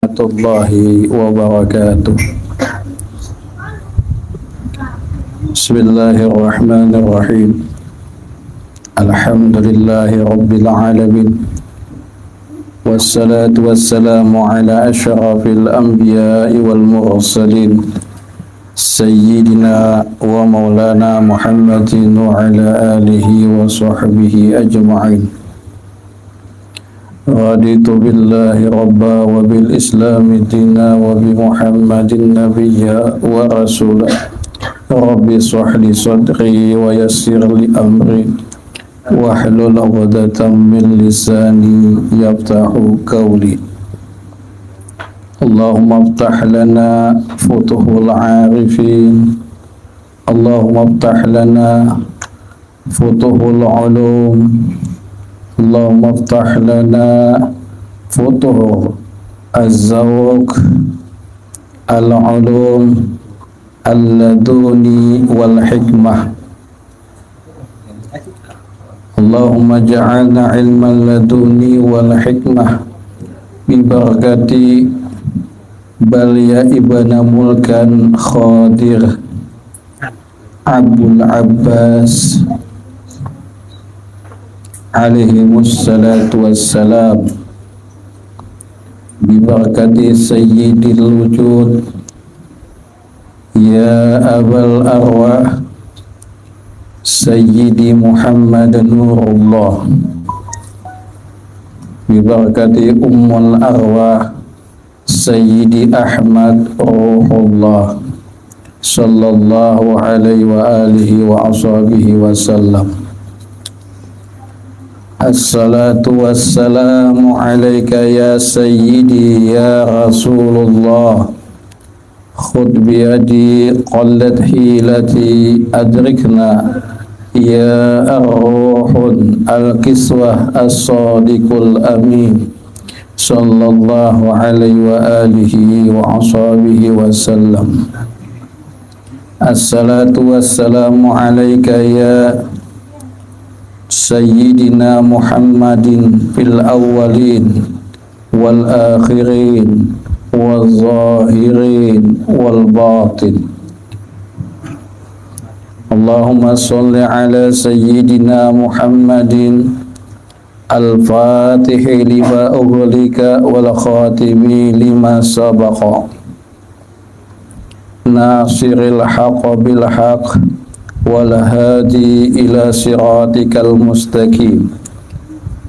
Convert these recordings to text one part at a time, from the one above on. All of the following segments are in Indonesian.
warahmatullahi wabarakatuh. Bismillahirrahmanirrahim. Alhamdulillahi rabbil alamin. Wassalatu wassalamu ala asyrafil anbiya'i wal mursalin Sayyidina wa maulana Muhammadin wa ala alihi wa sahbihi ajma'in. Raditu billahi rabba wa bil islami dina wa bi Muhammadin nabiyya wa rasulah. Rabbi shrahli sadri wa yassir li amri wahlul 'uqdatam min lisani yafqahu qawli. Allahumma iftah lana futuhul 'arifin. Allahumma iftah lana futuhul 'ulum. Allahumma iftah lana futuh az-zawq al-'ulum al-laduni wal hikmah. Allahumma ja'alna ilman laduni wal hikmah bi barakati Balia ibn Mulkan Khadir Abul Abbas alaihimus salatu wassalam, bi barakati sayyidil wujud ya abal arwah sayyidi Muhammad nurullah, bi barakati ummul arwah sayyidi Ahmad ruhullah sallallahu alaihi wa alihi wa ashabihi wasallam. Assalatu wassalamu alaika ya sayyidi ya Rasulullah. Khud biyadi qallat hilati adrikna ya ar-ruhun al-kiswah as-sadiqul amin sallallahu alaihi wa alihi wa ashabihi wasallam. Assalatu wassalamu alaika ya Sayyidina Muhammadin fil awwalin wal akhirin wal zahirin wal batin. Allahumma salli ala Sayyidina Muhammadin al-fatihi lima ughliqa wal khatimi lima sabaqa nasiril haqqa bil haqq wal hadi ila siratikal mustaqim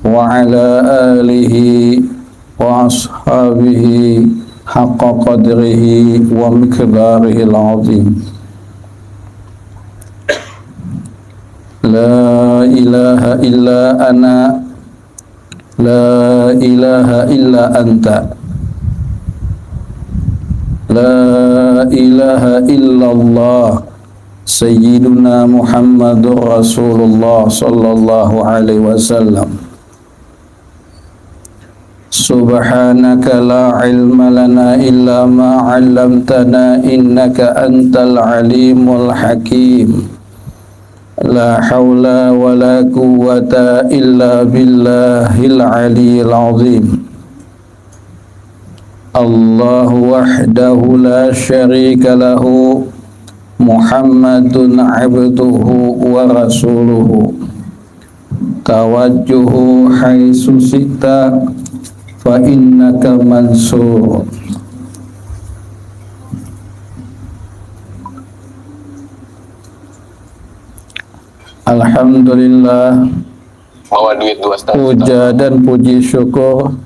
wa ala alihi wa ashabihi haqqa qadrihi wa miqdarihi al-azim. La ilaha illa ana, la ilaha illa anta, la ilaha illallah Sayyiduna Muhammadur Rasulullah sallallahu alaihi wasallam. Subhanaka la ilma lana illa ma 'allamtana innaka antal alimul hakim. La haula wa la quwwata illa billahil aliyyil azim. Allahu wahdahu la syarika lahu, Muhammadun abduhu wa rasuluhu. Tawajjuhu haitsu sita fa innaka mansur. Alhamdulillah, bawa duit 2,5 puja dan puji syukur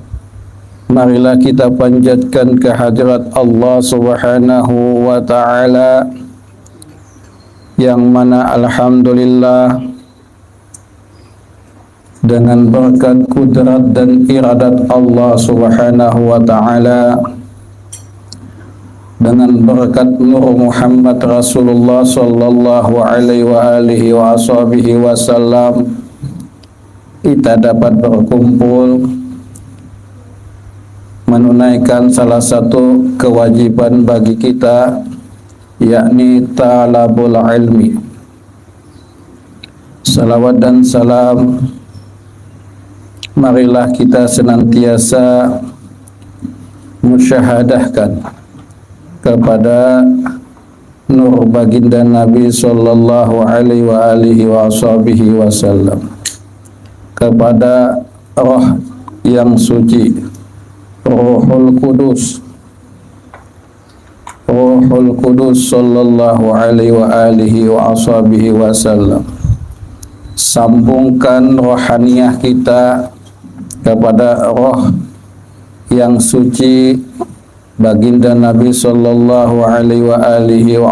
marilah kita panjatkan kehadirat Allah Subhanahu wa ta'ala, yang mana alhamdulillah dengan berkat kudrat dan iradat Allah Subhanahu wa ta'ala, dengan berkat nur Muhammad Rasulullah sallallahu alaihi wa alihi wa ashabihi wasallam, kita dapat berkumpul menunaikan salah satu kewajiban bagi kita, yakni talabul ilmi. Salawat dan salam marilah kita senantiasa mensyahadahkan kepada nur baginda Nabi sallallahu alaihi wa alihi wasallam, kepada roh yang suci, Ruhul Qudus sallallahu alaihi wa alihi wasallam. Sambungkan rohaniah kita kepada roh yang suci baginda Nabi sallallahu alaihi wa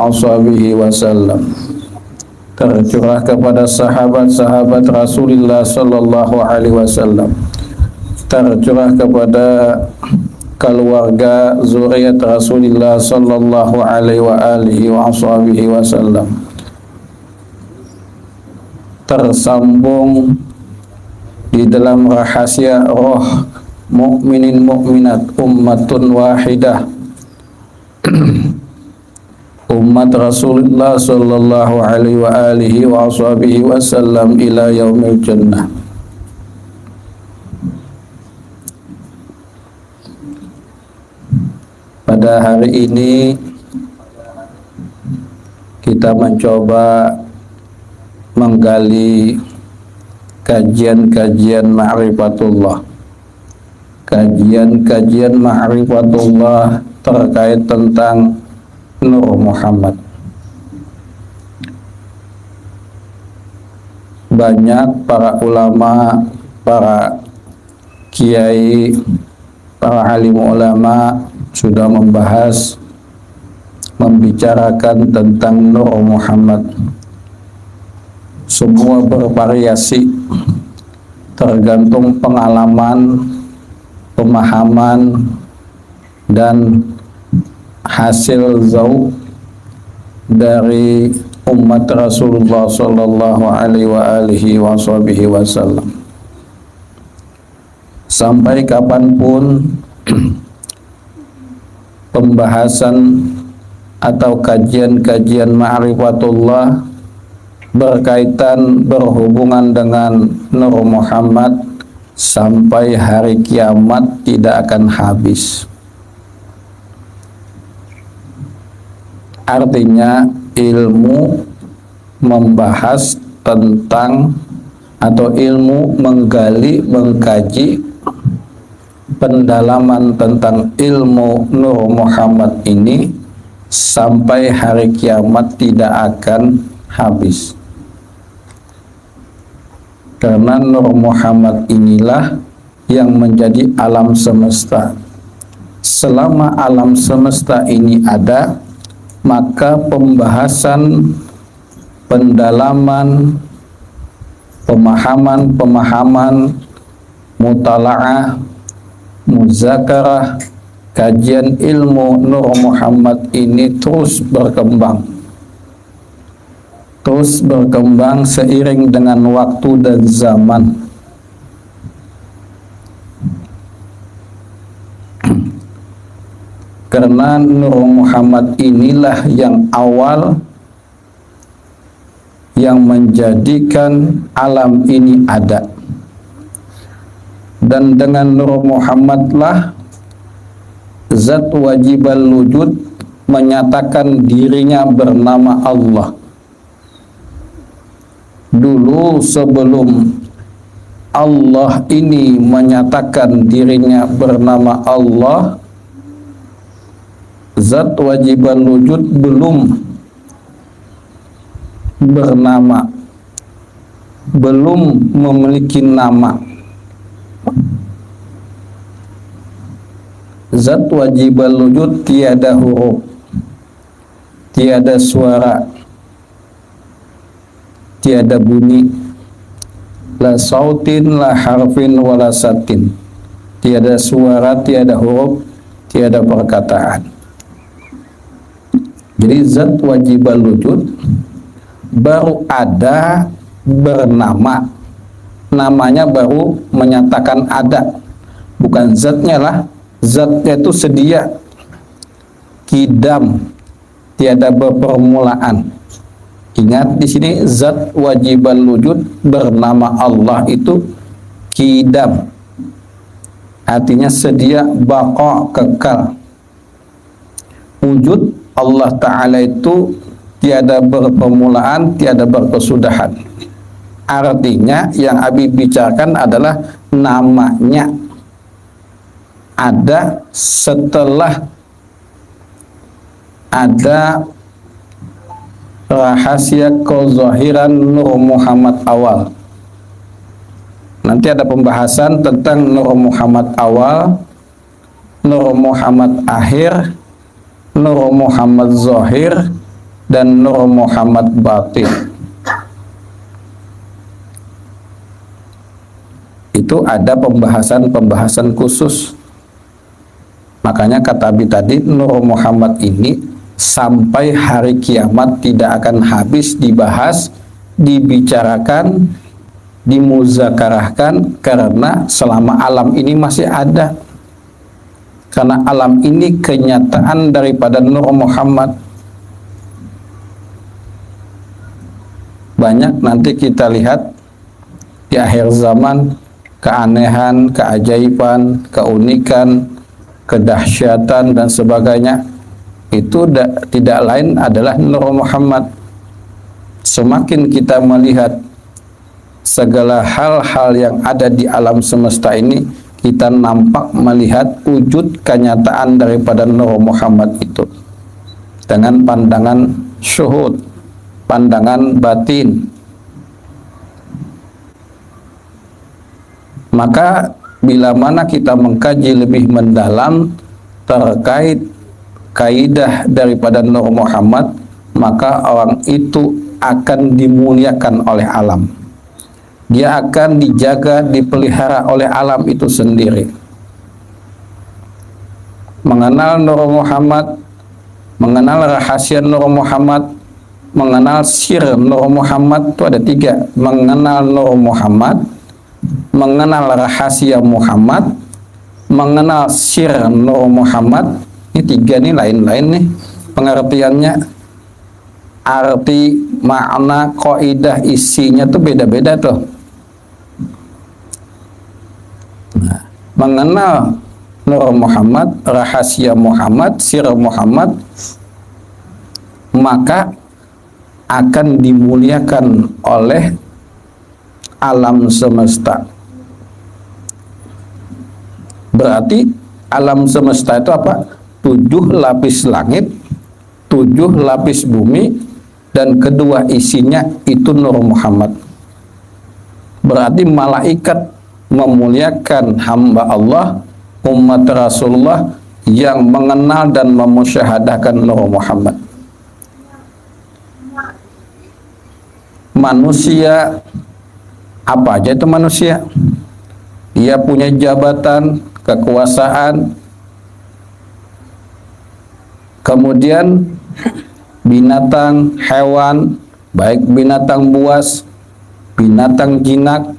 alihi wasallam, tercurah kepada sahabat-sahabat Rasulullah sallallahu alaihi wasallam, tercurah kepada keluarga zuriat Rasulullah sallallahu alaihi wa alihi wasallam, tersambung di dalam rahasia roh mukminin mukminat ummatun wahidah, umat Rasulullah sallallahu alaihi wa alihi wasallam ila yaumil jannah. Pada hari ini kita mencoba menggali kajian-kajian ma'rifatullah, kajian-kajian ma'rifatullah terkait tentang Nur Muhammad. Banyak para ulama, para kiai, para alim ulama sudah membahas, membicarakan tentang Nur Muhammad. Semua bervariasi, tergantung pengalaman, pemahaman, dan hasil zauq dari umat Rasulullah sallallahu alaihi wasallam. Sampai kapanpun pembahasan atau kajian-kajian ma'rifatullah berkaitan, berhubungan dengan Nur Muhammad sampai hari kiamat tidak akan habis. Artinya ilmu membahas tentang atau ilmu menggali, mengkaji pendalaman tentang ilmu Nur Muhammad ini sampai hari kiamat tidak akan habis. Karena Nur Muhammad inilah yang menjadi alam semesta. Selama alam semesta ini ada, maka pembahasan, pendalaman, pemahaman, mutala'ah, muzakarah, kajian ilmu Nur Muhammad ini terus berkembang seiring dengan waktu dan zaman. Karena Nur Muhammad inilah yang awal yang menjadikan alam ini ada, dan dengan Nur Muhammadlah zat wajibal wujud menyatakan dirinya bernama Allah. Dulu sebelum Allah ini menyatakan dirinya bernama Allah, zat wajibal wujud belum bernama, belum memiliki nama. Zat wajibal wujud tiada huruf, tiada suara, tiada bunyi, la sautin, la harfin, wala satin. Tiada suara, tiada huruf, tiada perkataan. Jadi zat wajibal wujud baru ada bernama, namanya baru menyatakan ada, bukan zatnya lah. Zatnya itu sedia, kidam, tiada berpermulaan. Ingat di sini zat wajibal wujud bernama Allah itu kidam, artinya sedia, baqa, kekal. Wujud Allah Ta'ala itu tiada berpermulaan, tiada berkesudahan. Artinya yang Habib bicarakan adalah namanya ada setelah ada rahasia kezahiran Nur Muhammad awal. Nanti ada pembahasan tentang Nur Muhammad awal, Nur Muhammad akhir, Nur Muhammad zahir, dan Nur Muhammad batin. Itu ada pembahasan khusus. Makanya kata Abi tadi, Nur Muhammad ini sampai hari kiamat tidak akan habis dibahas, dibicarakan, dimuzakarahkan, karena selama alam ini masih ada. Karena alam ini kenyataan daripada Nur Muhammad. Banyak nanti kita lihat di akhir zaman keanehan, keajaiban, keunikan, kedahsyatan dan sebagainya. Itu tidak lain adalah Nur Muhammad. Semakin kita melihat segala hal-hal yang ada di alam semesta ini, kita nampak melihat wujud kenyataan daripada Nur Muhammad itu dengan pandangan syuhud, pandangan batin. Maka bila mana kita mengkaji lebih mendalam terkait kaidah daripada Nur Muhammad, maka orang itu akan dimuliakan oleh alam. Dia akan dijaga, dipelihara oleh alam itu sendiri. Mengenal Nur Muhammad, mengenal rahasia Nur Muhammad, mengenal sir Nur Muhammad itu ada 3. Mengenal Nur Muhammad, mengenal rahasia Muhammad, mengenal sir Nur Muhammad. Ini 3 nih, lain-lain nih pengertiannya. Arti, makna, kaidah, isinya tuh beda-beda tuh. Nah, mengenal Nur Muhammad, rahasia Muhammad, sir Muhammad, maka akan dimuliakan oleh alam semesta. Berarti alam semesta itu apa? 7 lapis langit, 7 lapis bumi, dan kedua isinya itu Nur Muhammad. Berarti malaikat memuliakan hamba Allah, umat Rasulullah yang mengenal dan memusyahadahkan Nur Muhammad. Manusia, apa aja itu manusia? Dia punya jabatan, kekuasaan. Kemudian binatang, hewan, baik binatang buas, binatang jinak,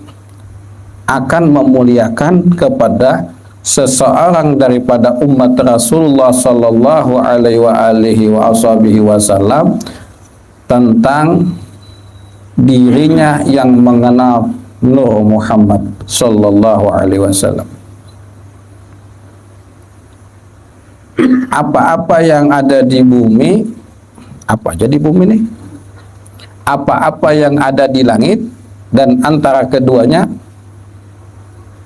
akan memuliakan kepada seseorang daripada umat Rasulullah sallallahu alaihi wasallam tentang dirinya yang mengenal Nur Muhammad sallallahu alaihi wasallam. Apa-apa yang ada di bumi, apa aja di bumi nih, apa-apa yang ada di langit dan antara keduanya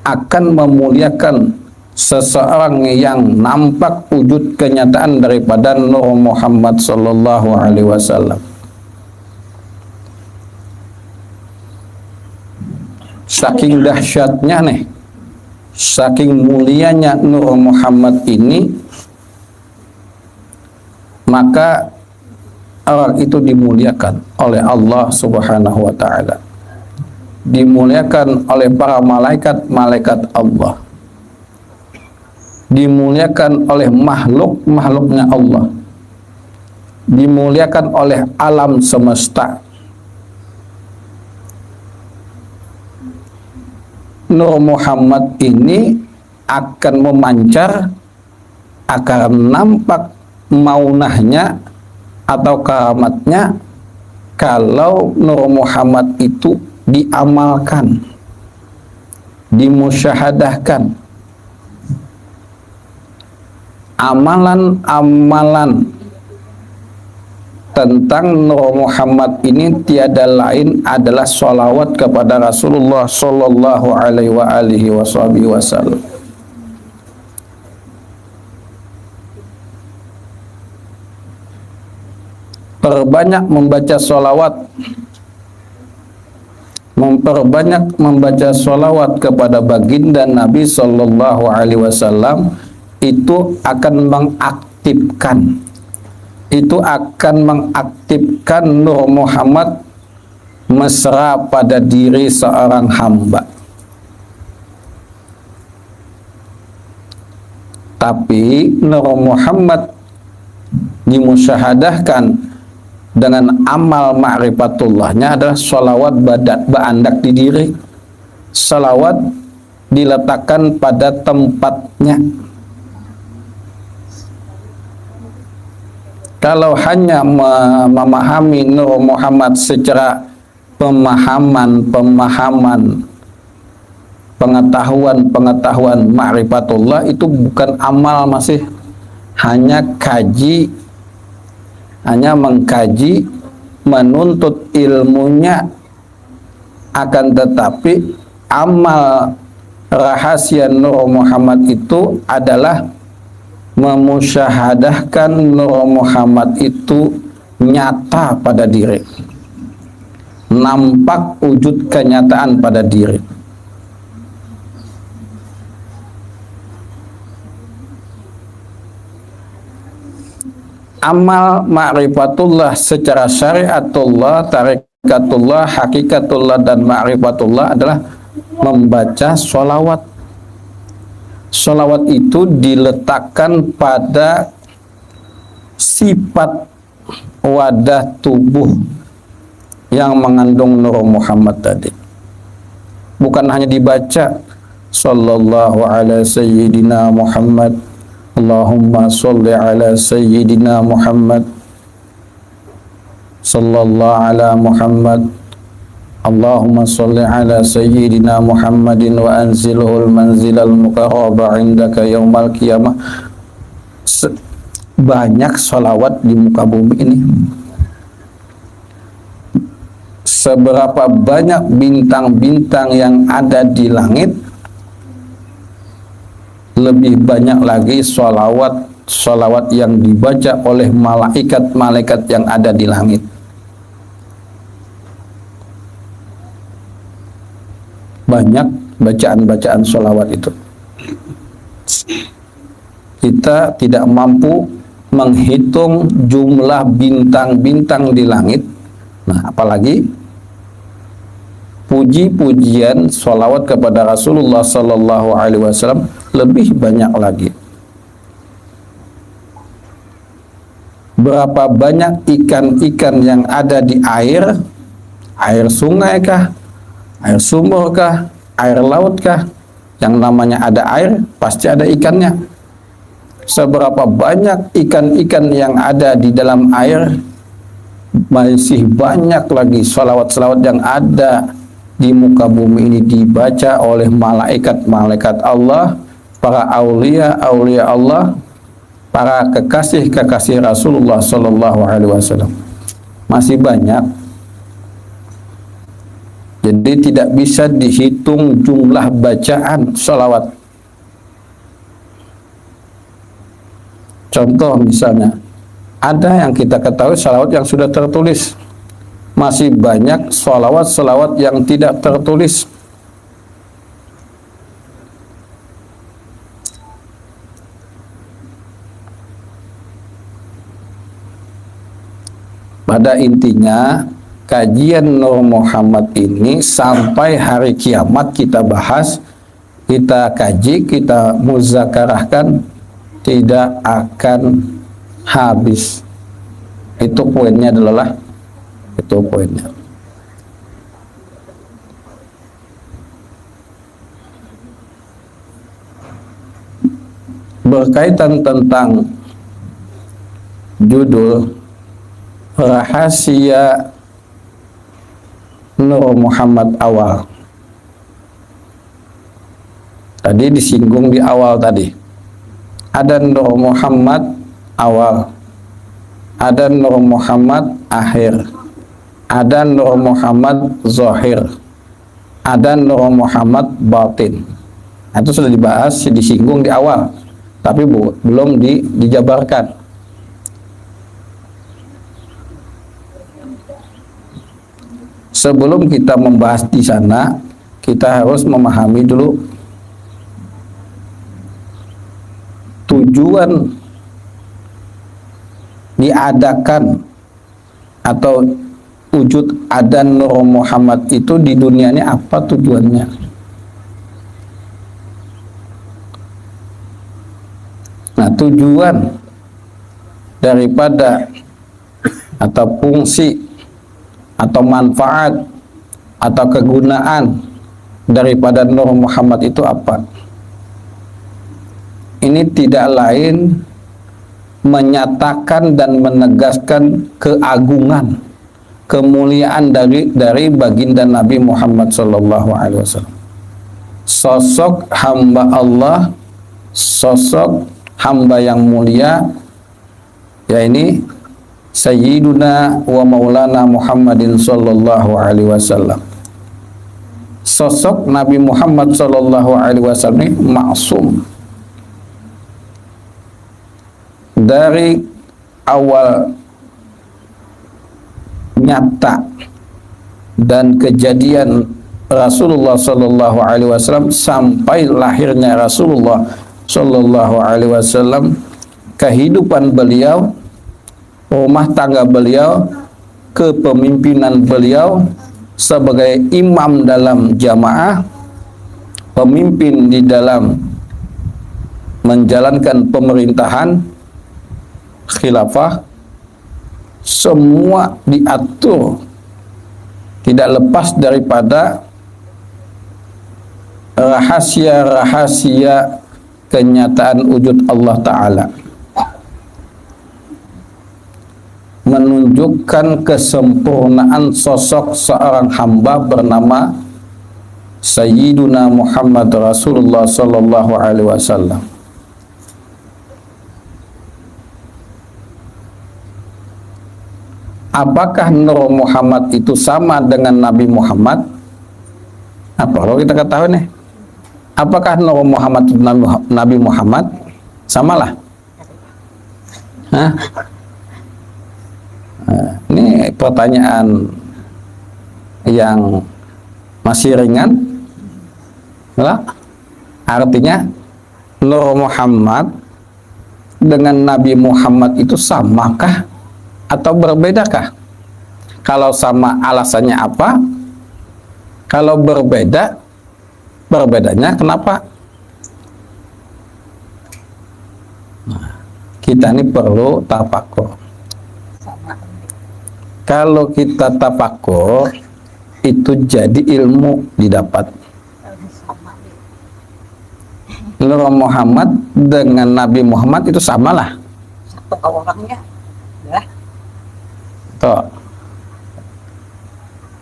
akan memuliakan seseorang yang nampak wujud kenyataan daripada Nur Muhammad sallallahu alaihi wasallam. Saking dahsyatnya nih, saking mulianya Nur Muhammad ini, maka orang itu dimuliakan oleh Allah Subhanahu wa ta'ala, dimuliakan oleh para malaikat-malaikat Allah, dimuliakan oleh makhluk-makhluknya Allah, dimuliakan oleh alam semesta. Nur Muhammad ini akan memancar, akan nampak maunahnya atau karamatnya kalau Nur Muhammad itu diamalkan, dimusyahadahkan, amalan-amalan tentang Nur Muhammad ini tiada lain adalah sholawat kepada Rasulullah Sallallahu Alaihi Wasallam. Perbanyak membaca sholawat, memperbanyak membaca sholawat kepada baginda Nabi Sallallahu Alaihi Wasallam itu akan mengaktifkan Nur Muhammad mesra pada diri seorang hamba. Tapi Nur Muhammad dimusyahadahkan dengan amal ma'rifatullahnya adalah sholawat ba'andak di diri. Sholawat diletakkan pada tempatnya. Kalau hanya memahami Nur Muhammad secara pemahaman, pengetahuan ma'rifatullah, itu bukan amal, masih hanya kaji, hanya mengkaji, menuntut ilmunya. Akan tetapi amal rahasia Nur Muhammad itu adalah memusyahadahkan Nur Muhammad itu nyata pada diri, nampak wujud kenyataan pada diri. Amal ma'rifatullah secara syariatullah, tarikatullah, hakikatullah, dan ma'rifatullah adalah membaca sholawat. Sholawat itu diletakkan pada sifat wadah tubuh yang mengandung Nur Muhammad tadi. Bukan hanya dibaca sallallahu ala sayyidina Muhammad, Allahumma sholli ala sayyidina Muhammad, sallallahu ala Muhammad, Allahumma sholli ala sayyidina Muhammadin wa anzilhul manzilal muqarraba indaka yaumal qiyamah. Banyak sholawat di muka bumi ini. Seberapa banyak bintang-bintang yang ada di langit, lebih banyak lagi sholawat yang dibaca oleh malaikat-malaikat yang ada di langit. Banyak bacaan-bacaan sholawat itu. Kita tidak mampu menghitung jumlah bintang-bintang di langit. Nah, apalagi puji-pujian sholawat kepada Rasulullah Sallallahu Alaihi Wasallam lebih banyak lagi. Berapa banyak ikan-ikan yang ada di air sungai kah, air sumur kah, air laut kah, yang namanya ada air pasti ada ikannya. Seberapa banyak ikan-ikan yang ada di dalam air, masih banyak lagi sholawat-sholawat yang ada di muka bumi ini dibaca oleh malaikat-malaikat Allah, para aulia-aulia Allah, para kekasih-kekasih Rasulullah Sallallahu Alaihi Wasallam. Masih banyak. Jadi tidak bisa dihitung jumlah bacaan sholawat. Contoh misalnya, ada yang kita ketahui sholawat yang sudah tertulis. Masih banyak sholawat-sholawat yang tidak tertulis. Pada intinya, kajian Nur Muhammad ini sampai hari kiamat kita bahas, kita kaji, kita muzakarahkan, tidak akan habis. Itu poinnya adalah, itu poinnya. Berkaitan tentang judul rahasia Nur Muhammad awal, tadi disinggung di awal tadi, ada Nur Muhammad awal, ada Nur Muhammad akhir, ada Nur Muhammad zahir, ada Nur Muhammad batin. Itu sudah dibahas, disinggung di awal, tapi belum dijabarkan. Sebelum kita membahas di sana, kita harus memahami dulu tujuan diadakan atau wujud ada Nur Muhammad itu di dunia ini, apa tujuannya. Nah, tujuan daripada atau fungsi atau manfaat atau kegunaan daripada Nur Muhammad itu apa? Ini tidak lain menyatakan dan menegaskan keagungan, kemuliaan dari baginda Nabi Muhammad SAW. Sosok hamba Allah, sosok hamba yang mulia, ya ini Sayyiduna wa Maulana Muhammadin sallallahu alaihi wasallam. Sosok Nabi Muhammad sallallahu alaihi wasallam ini maksum. Dari awal nyata dan kejadian Rasulullah sallallahu alaihi wasallam sampai lahirnya Rasulullah sallallahu alaihi wasallam, kehidupan beliau, rumah tangga beliau, kepemimpinan beliau sebagai imam dalam jamaah, pemimpin di dalam menjalankan pemerintahan khilafah, semua diatur tidak lepas daripada rahasia-rahasia kenyataan wujud Allah Ta'ala, menunjukkan kesempurnaan sosok seorang hamba bernama Sayyiduna Muhammad Rasulullah sallallahu alaihi wasallam. Apakah Nur Muhammad itu sama dengan Nabi Muhammad? Apa kalau kita ketahui nih? Apakah Nur Muhammad itu Nabi Muhammad? Samalah. Hah? Ini pertanyaan yang masih ringan. Nah, artinya Nur Muhammad dengan Nabi Muhammad itu samakah atau berbedakah? Kalau sama, alasannya apa? Kalau berbeda, berbedanya kenapa? Nah, kita ini perlu tafakur. Kalau kita tafakur, itu jadi ilmu didapat. Nur Muhammad dengan Nabi Muhammad itu samalah. Satu orangnya, ya. Tuh.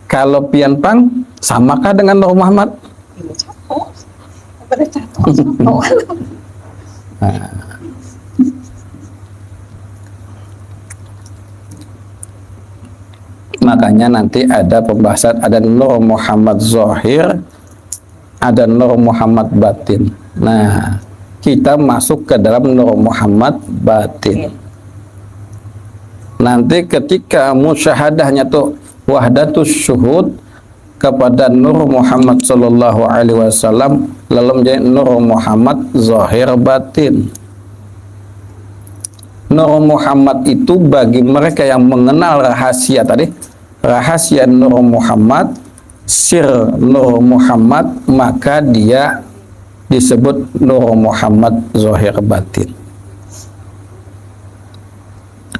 Kalau Pian Pang, samakah dengan Nur Muhammad? Ini satu. Pada satu. Nah. Makanya nanti ada pembahasan, ada Nur Muhammad Zahir, ada Nur Muhammad Batin. Nah, kita masuk ke dalam Nur Muhammad Batin. Nanti ketika musyahadahnya tuh wahdatus syuhud kepada Nur Muhammad sallallahu alaihi wasallam, lalu menjadi Nur Muhammad Zahir Batin. Nur Muhammad itu bagi mereka yang mengenal rahasia tadi, rahasia Nur Muhammad, sir Nur Muhammad, maka dia disebut Nur Muhammad Zahir Batin.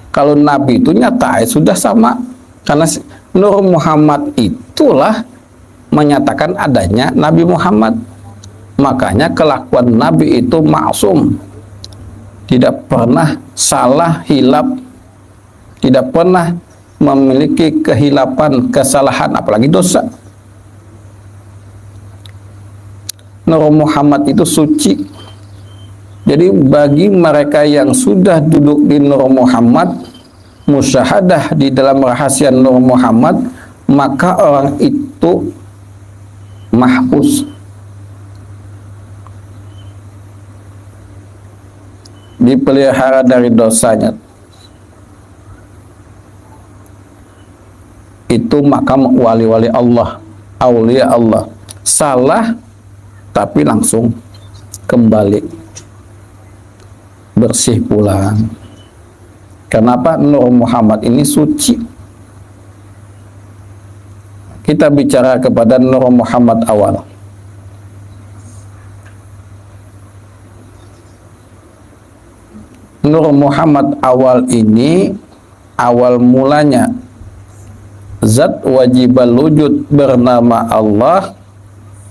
Kalau Nabi itu nyata sudah sama, karena Nur Muhammad itulah menyatakan adanya Nabi Muhammad. Makanya kelakuan Nabi itu maksum, tidak pernah salah, hilap, tidak pernah memiliki kehilapan, kesalahan, apalagi dosa. Nur Muhammad itu suci, Jadi bagi mereka yang sudah duduk di Nur Muhammad, musyahadah di dalam rahasia Nur Muhammad, maka orang itu mahfuz, dipelihara dari dosanya. Itu makam wali-wali Allah, aulia Allah. Salah tapi langsung kembali bersih pulang. Kenapa? Nur Muhammad ini suci. Kita bicara kepada Nur Muhammad awal. Nur Muhammad awal ini, awal mulanya zat wajibal wujud bernama Allah.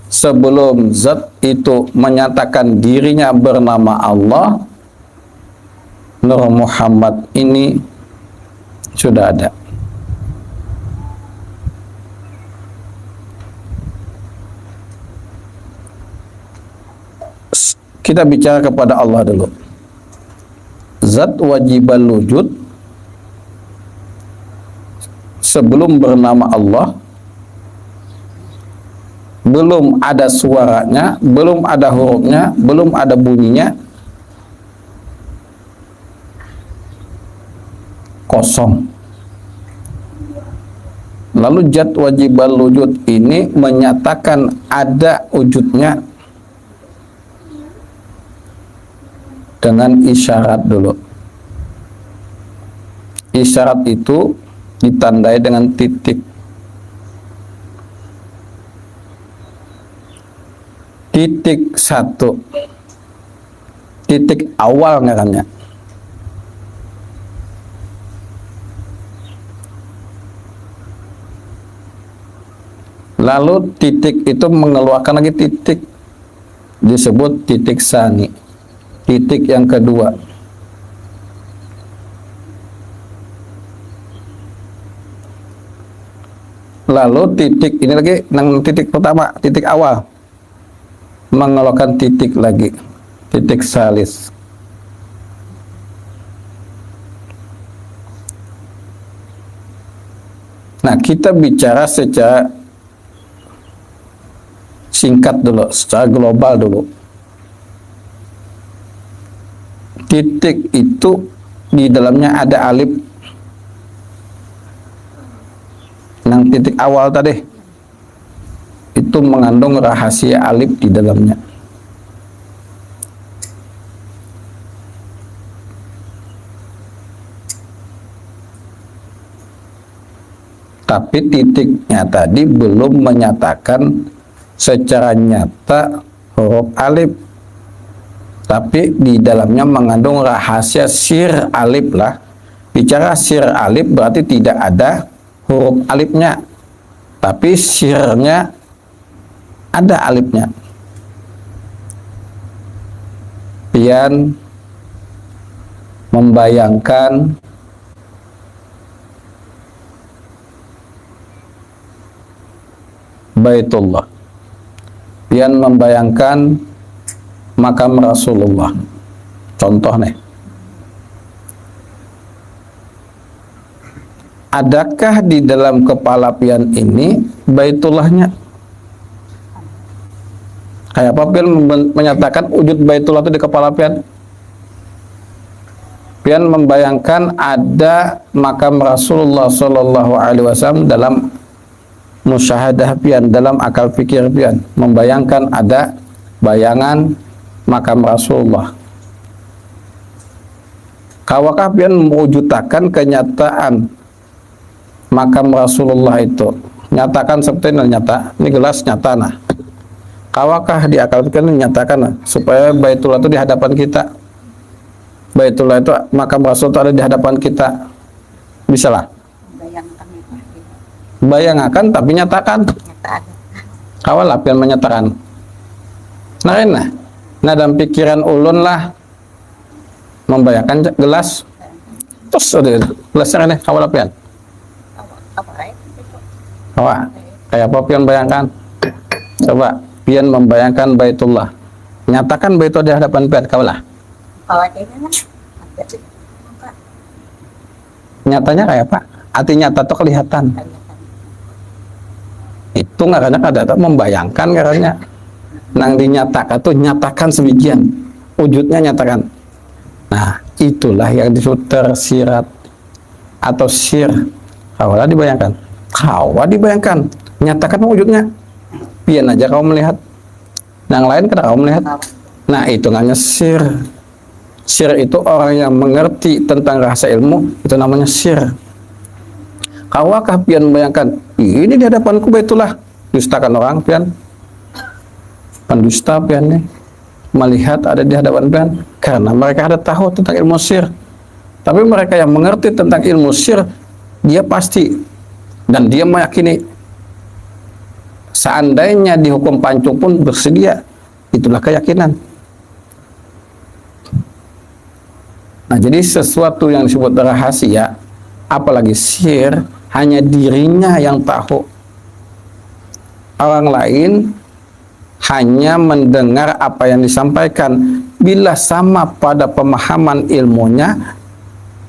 Sebelum zat itu menyatakan dirinya bernama Allah, Nur Muhammad ini sudah ada. Kita bicara kepada Allah dulu. Zat wajibal wujud sebelum bernama Allah, belum ada suaranya, belum ada hurufnya, belum ada bunyinya, kosong. Lalu zat wajibal wujud ini menyatakan ada wujudnya dengan isyarat dulu. Isyarat itu ditandai dengan titik. Titik satu, titik awal ngarannya. Lalu titik itu mengeluarkan lagi titik, disebut titik sani, titik yang kedua. Lalu titik ini lagi, titik pertama, titik awal, mengeluarkan titik lagi, titik salis. Nah, kita bicara secara singkat dulu, secara global dulu. Titik itu di dalamnya ada alif. Yang titik awal tadi itu mengandung rahasia alif di dalamnya. Tapi titiknya tadi belum menyatakan secara nyata huruf alif, tapi di dalamnya mengandung rahasia sir alif lah. Bicara sir alif berarti tidak ada huruf alifnya, tapi sirnya ada alifnya. Pian membayangkan Baitullah, pian membayangkan makam Rasulullah. Contoh nih, adakah di dalam kepala pian ini Baitullahnya? Kayak apa pian menyatakan wujud Baitullah itu di kepala pian? Pian membayangkan ada makam Rasulullah Shallallahu Alaihi Wasallam dalam musyahadah pian, dalam akal pikir pian, membayangkan ada bayangan makam Rasulullah. Kawakah pian mewujudkan kenyataan makam Rasulullah itu? Nyatakan seperti ini, nyata, ini gelas nyata nah. Kawakah di akal pikir ini nyatakan nah, supaya Baitullah itu di hadapan kita? Baitullah itu makam Rasul itu ada di hadapan kita. Bisa lah. Bayangkan tapi nyatakan. Kawal lah pian menyatakan. Nah dalam pikiran ulun lah membayangkan gelas. Terus udah gelasnya nih kawal pian. Wah, kayak apa pian bayangkan? Coba pian membayangkan Baitullah. Nyatakan Baitullah di hadapan pian, kawal lah. Kalau kayaknya lah, ada sih. Apa? Nyatanya kayak apa? Arti nyata tuh kelihatan. Kelihatan. Itu karena kadang membayangkan karena nang dinyatakan tuh nyatakan sedemikian, wujudnya nyatakan. Nah, itulah yang disebut tersirat atau sir. Kawalah dibayangkan, kawa dibayangkan, nyatakan wujudnya. Pian aja kau melihat, yang lain kada kau melihat. Nah, itu namanya sir. Sir itu orang yang mengerti tentang rahasia ilmu, itu namanya sir. Kawakah pian membayangkan, ini di hadapanku baitulah, dustakan orang pian. Pendusta pian nih melihat ada di hadapan pian karena mereka ada tahu tentang ilmu sir. Tapi mereka yang mengerti tentang ilmu sir, dia pasti dan dia meyakini seandainya dihukum pancung pun bersedia. Itulah keyakinan. Nah, jadi sesuatu yang disebut rahasia, apalagi sir, hanya dirinya yang tahu. Orang lain hanya mendengar apa yang disampaikan. Bila sama pada pemahaman ilmunya,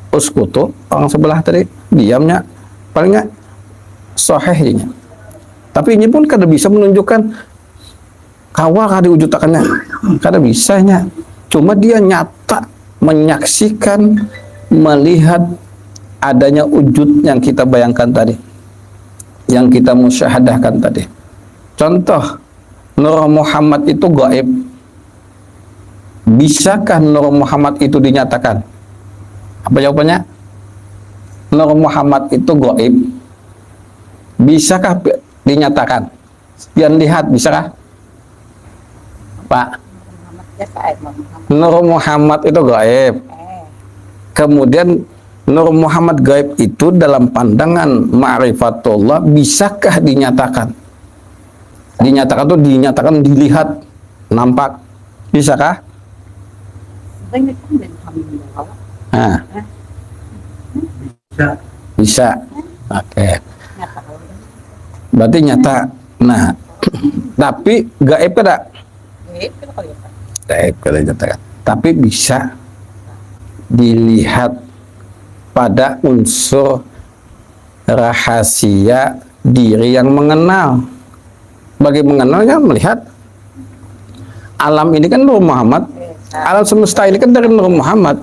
uskutu, orang sebelah tadi, diamnya, palingnya sahihnya. Tapi ini pun kada bisa menunjukkan kawa kada diwujudkannya, kada bisanya. Cuma dia nyata menyaksikan, melihat adanya wujud yang kita bayangkan tadi, yang kita musyahadahkan tadi. Contoh, Nur Muhammad itu gaib. Bisakah Nur Muhammad itu dinyatakan? Apa jawabannya? Nur Muhammad itu gaib. Bisakah dinyatakan? Pian lihat, bisakah? Pak? Nur Muhammad itu gaib. Kemudian Nur Muhammad gaib itu dalam pandangan ma'rifatullah bisakah dinyatakan? Dinyatakan itu dinyatakan, dilihat, nampak, bisakah? Nah, bisa. Oke. Berarti nyata. Nah, tapi gaib kada? Gaib kada dinyatakan. Tapi bisa dilihat pada unsur rahasia diri yang mengenal. Bagi mengenalnya melihat alam ini kan Nur Muhammad, alam semesta ini kan dari Nur Muhammad.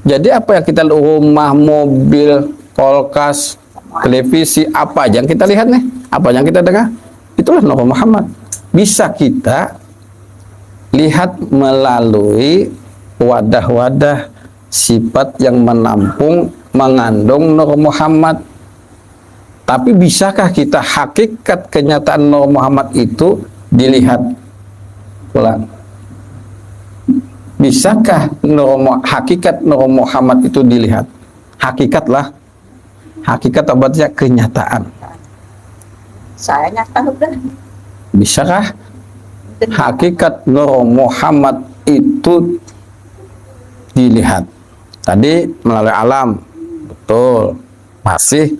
Jadi apa yang kita lihat, rumah, mobil, kulkas, televisi, apa aja yang kita lihat nih, apa yang kita dengar, itulah Nur Muhammad. Bisa kita lihat melalui wadah-wadah sifat yang menampung, mengandung Nur Muhammad. Tapi bisakah kita hakikat kenyataan Nur Muhammad itu dilihat? Ulang. Bisakah hakikat Nur Muhammad itu dilihat? Hakikatlah. Hakikat obatnya kenyataan. Saya nyata udah. Bisakah hakikat Nur Muhammad itu dilihat? Tadi melalui alam. Betul. Masih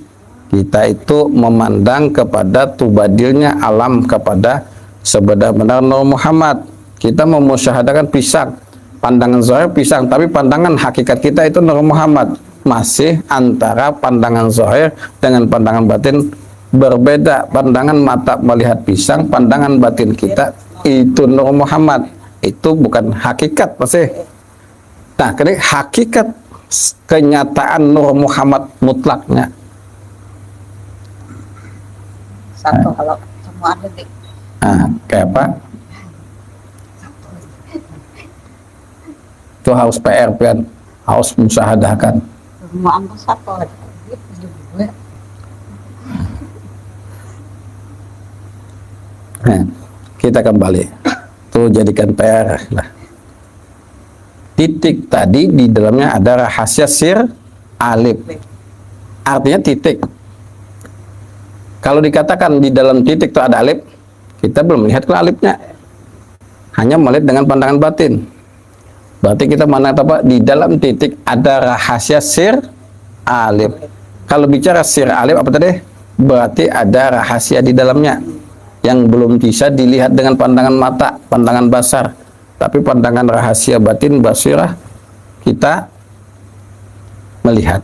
kita itu memandang kepada tubadilnya alam, kepada sebenar-benar Nur Muhammad. Kita memusyahadakan pisang, pandangan zahir pisang, tapi pandangan hakikat kita itu Nur Muhammad. Masih antara pandangan zahir dengan pandangan batin berbeda. Pandangan mata melihat pisang, pandangan batin kita itu Nur Muhammad. Itu bukan hakikat masih. Nah, jadi hakikat kenyataan Nur Muhammad mutlaknya. Satu kalau semua ada di. Nah, kayak apa? Itu harus PR pian, harus musahadahkan. Semua angka satu ada. Nah, kita kembali. Tuh jadikan PR lah. Titik tadi di dalamnya ada rahasia sir alif. Artinya titik. Kalau dikatakan di dalam titik itu ada alif, kita belum melihat ke alifnya. Hanya melihat dengan pandangan batin. Berarti kita mana apa? Di dalam titik ada rahasia sir alif. Kalau bicara sir alif apa tadi? Berarti ada rahasia di dalamnya yang belum bisa dilihat dengan pandangan mata, pandangan basar. Tapi pandangan rahasia batin, basirah, kita melihat.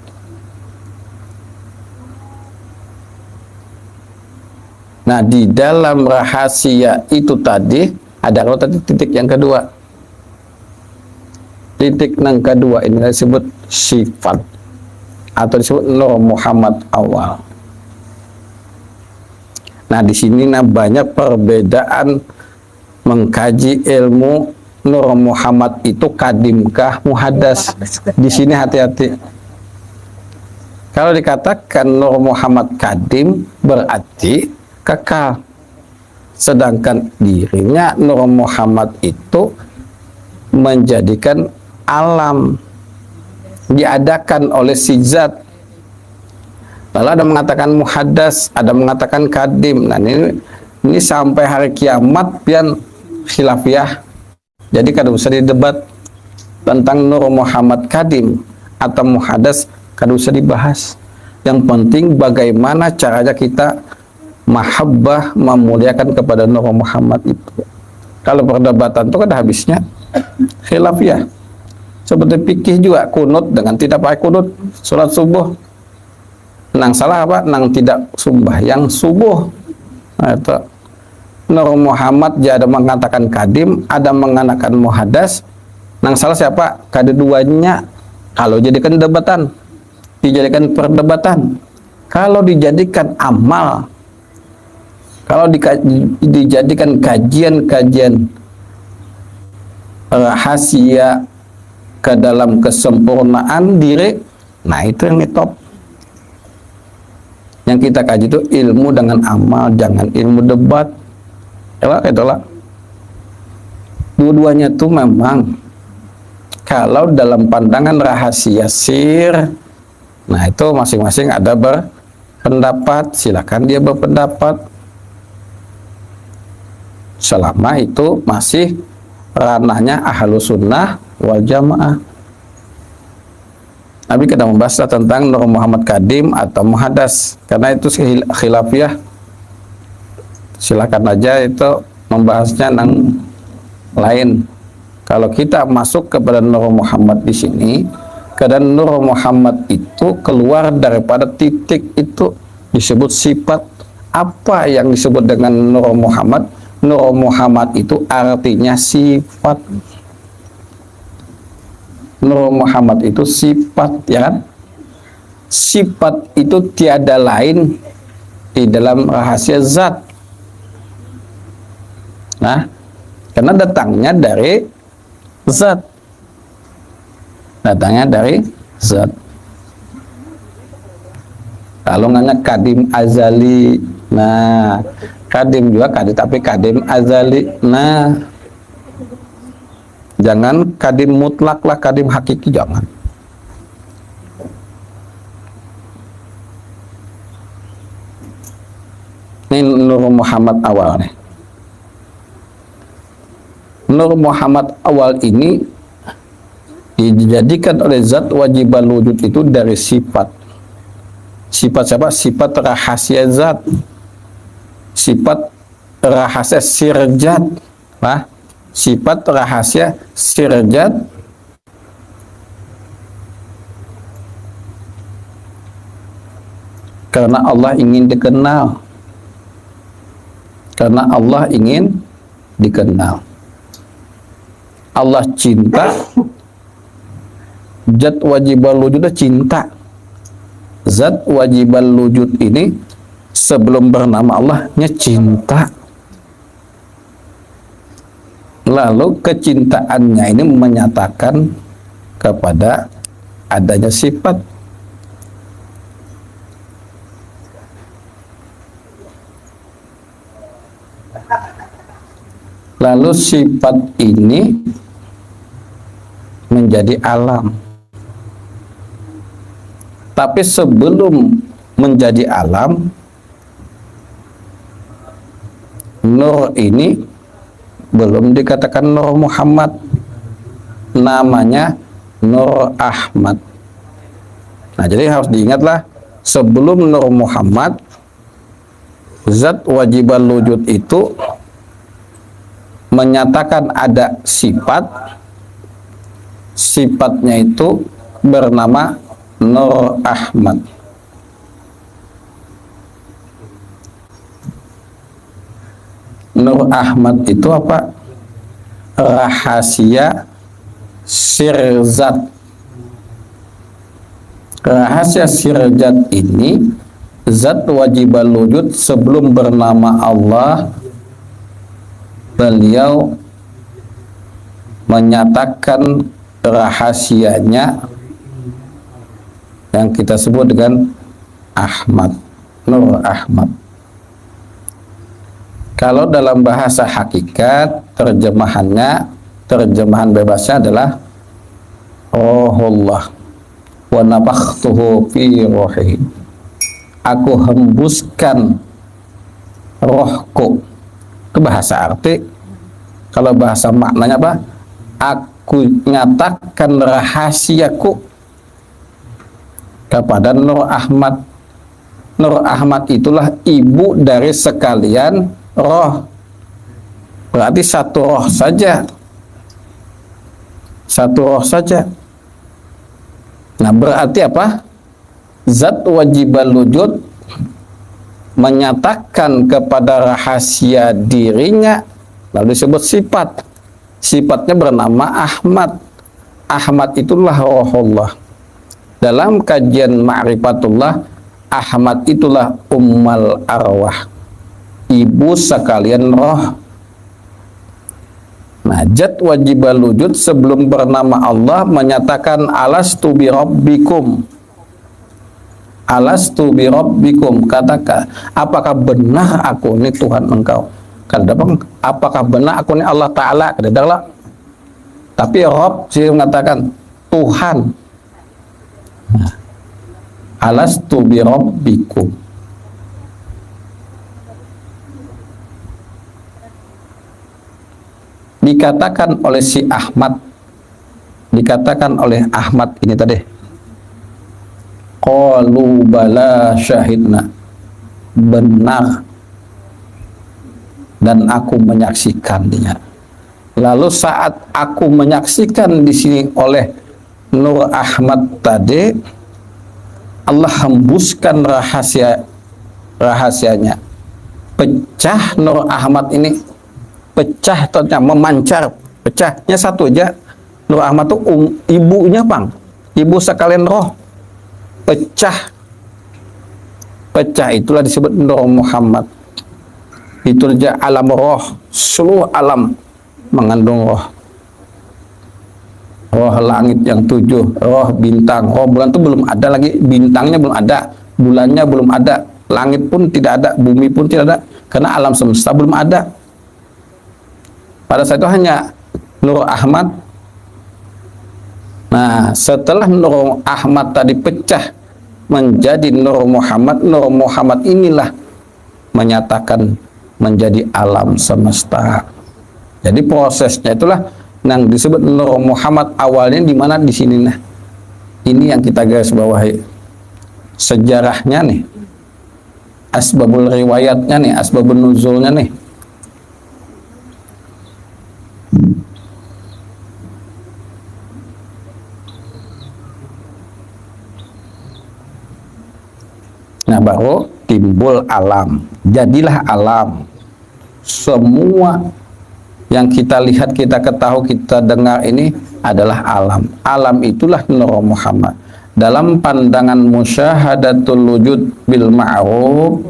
Nah, di dalam rahasia itu tadi ada kalau tadi titik yang kedua. Titik yang kedua ini disebut sifat atau disebut Nur Muhammad awal. Nah, di sini banyak perbedaan mengkaji ilmu Nur Muhammad itu kadimkah muhadas. Di sini hati-hati. Kalau dikatakan Nur Muhammad kadim berarti kekal. Sedangkan dirinya Nur Muhammad itu menjadikan alam, diadakan oleh si zat. Lalu ada mengatakan muhadas, ada mengatakan kadim. Nah, ini sampai hari kiamat pian khilafiyah. Jadi kada usah didebat tentang Nur Muhammad kadim atau muhadas, kada usah dibahas. Yang penting bagaimana caranya kita mahabbah memuliakan kepada Nur Muhammad itu. Kalau perdebatan itu kan habisnya khilafiyah. Seperti fikih juga, kunut dengan tidak pakai kunut salat subuh. Nang salah apa? Nang tidak sembahyang subuh. Nah, itu Nur Muhammad dia ada mengatakan kadim, ada mengatakan muhadas. Nang salah siapa? Keduanya. Kalau jadikan debatan, dijadikan perdebatan. Kalau dijadikan amal, kalau dijadikan kajian-kajian rahasia ke dalam kesempurnaan diri, nah itu yang top. Yang kita kaji itu ilmu dengan amal, jangan ilmu debat. Itulah. Dua-duanya itu memang kalau dalam pandangan rahasia sir, nah itu masing-masing ada berpendapat, silakan dia berpendapat. Selama itu masih ranahnya Ahlus Sunnah wal Jamaah. Nabi kita membahas tentang Nur Muhammad kadim atau muhadas, karena itu khilafiyah. Silakan aja itu membahasnya nang lain. Kalau kita masuk kepada Nur Muhammad di sini, keadaan Nur Muhammad itu keluar daripada titik itu disebut sifat. Apa yang disebut dengan Nur Muhammad? Nur Muhammad itu artinya sifat. Nur Muhammad itu sifat, ya kan? Sifat itu tiada lain di dalam rahasia zat. Nah, karena datangnya dari zat. Datangnya dari zat. Kalau nggak kadim azali, nah kadim juga kadim, tapi kadim azali. Nah, jangan kadim mutlak lah, kadim hakiki jangan. Ini Nur Muhammad awal nih. Nur Muhammad awal ini dijadikan oleh zat wajibal wujud itu dari sifat. Sifat siapa? Sifat rahasia zat. Sifat rahasia sirjat. Nah, sifat rahasia sirjat karena Allah ingin dikenal. Karena Allah ingin dikenal. Allah cinta. Zat wajibal wujud cinta. Zat wajibal wujud ini sebelum bernama Allahnya cinta. Lalu kecintaannya ini menyatakan kepada adanya sifat. Lalu sifat ini menjadi alam. Tapi sebelum menjadi alam, Nur ini belum dikatakan Nur Muhammad, namanya Nur Ahmad. Nah, jadi harus diingatlah, sebelum Nur Muhammad, zat wajibal wujud itu menyatakan ada sifat. sifatnya itu bernama Nur Ahmad. Nur Ahmad itu apa? Rahasia sirzat. Rahasia sirzat ini zat wajibal wujud sebelum bernama Allah, beliau menyatakan rahasianya yang kita sebut dengan Ahmad, Nur Ahmad. Kalau dalam bahasa hakikat, terjemahan bebasnya adalah Rohullah wa nafakhtuhu fi rohi. Aku hembuskan rohku. Itu bahasa arti. Kalau bahasa maknanya apa? Aku nyatakan rahasiaku kepada Nur Ahmad. Nur Ahmad itulah ibu dari sekalian roh. Berarti satu roh saja. Satu roh saja. Nah, berarti apa? Zat wajibal wujud menyatakan kepada rahasia dirinya, lalu disebut sifat. Sifatnya bernama Ahmad. Ahmad itulah rohullah. Dalam kajian ma'rifatullah, Ahmad itulah ummal arwah, ibu sekalian roh. Nah, zat wajibal wujud sebelum bernama Allah menyatakan alastu bi rabbikum. Alastu bi rabbikum, katakan apakah benar aku ini Tuhan engkau? Kata bang, apakah benar aku ini Allah Ta'ala? Kata lah. Tapi Rabb sih mengatakan Tuhan. Nah, alastu bi rabbikum. Dikatakan oleh si Ahmad, dikatakan oleh Ahmad ini tadi, qalu bala syahidna, benar dan aku menyaksikannya. Lalu saat aku menyaksikan di sini oleh Nur Ahmad tadi, Allah hembuskan rahasianya, pecah Nur Ahmad ini, pecah ternyata memancar, pecahnya satu aja. Nur Ahmad tuh ibunya bang, ibu sekalian roh, pecah, pecah itulah disebut Nur Muhammad. Itu aja alam roh, seluruh alam mengandung roh. Roh langit yang 7, roh bintang, roh bulan itu belum ada lagi, bintangnya belum ada, bulannya belum ada, langit pun tidak ada, bumi pun tidak ada, karena alam semesta belum ada. Pada saat itu hanya Nur Ahmad. Nah, setelah Nur Ahmad tadi pecah menjadi Nur Muhammad inilah menyatakan menjadi alam semesta. Jadi prosesnya itulah yang disebut Nur Muhammad. Awalnya di mana? Di sini. Nah, ini yang kita garis bawahi sejarahnya nih, asbabul riwayatnya nih, asbabun nuzulnya nih. Nah, baru timbul alam, jadilah alam. Semua yang kita lihat, kita ketahui, kita dengar ini adalah alam. Alam itulah Nur Muhammad. Dalam pandangan musyahadatul wujud bil ma'ruf,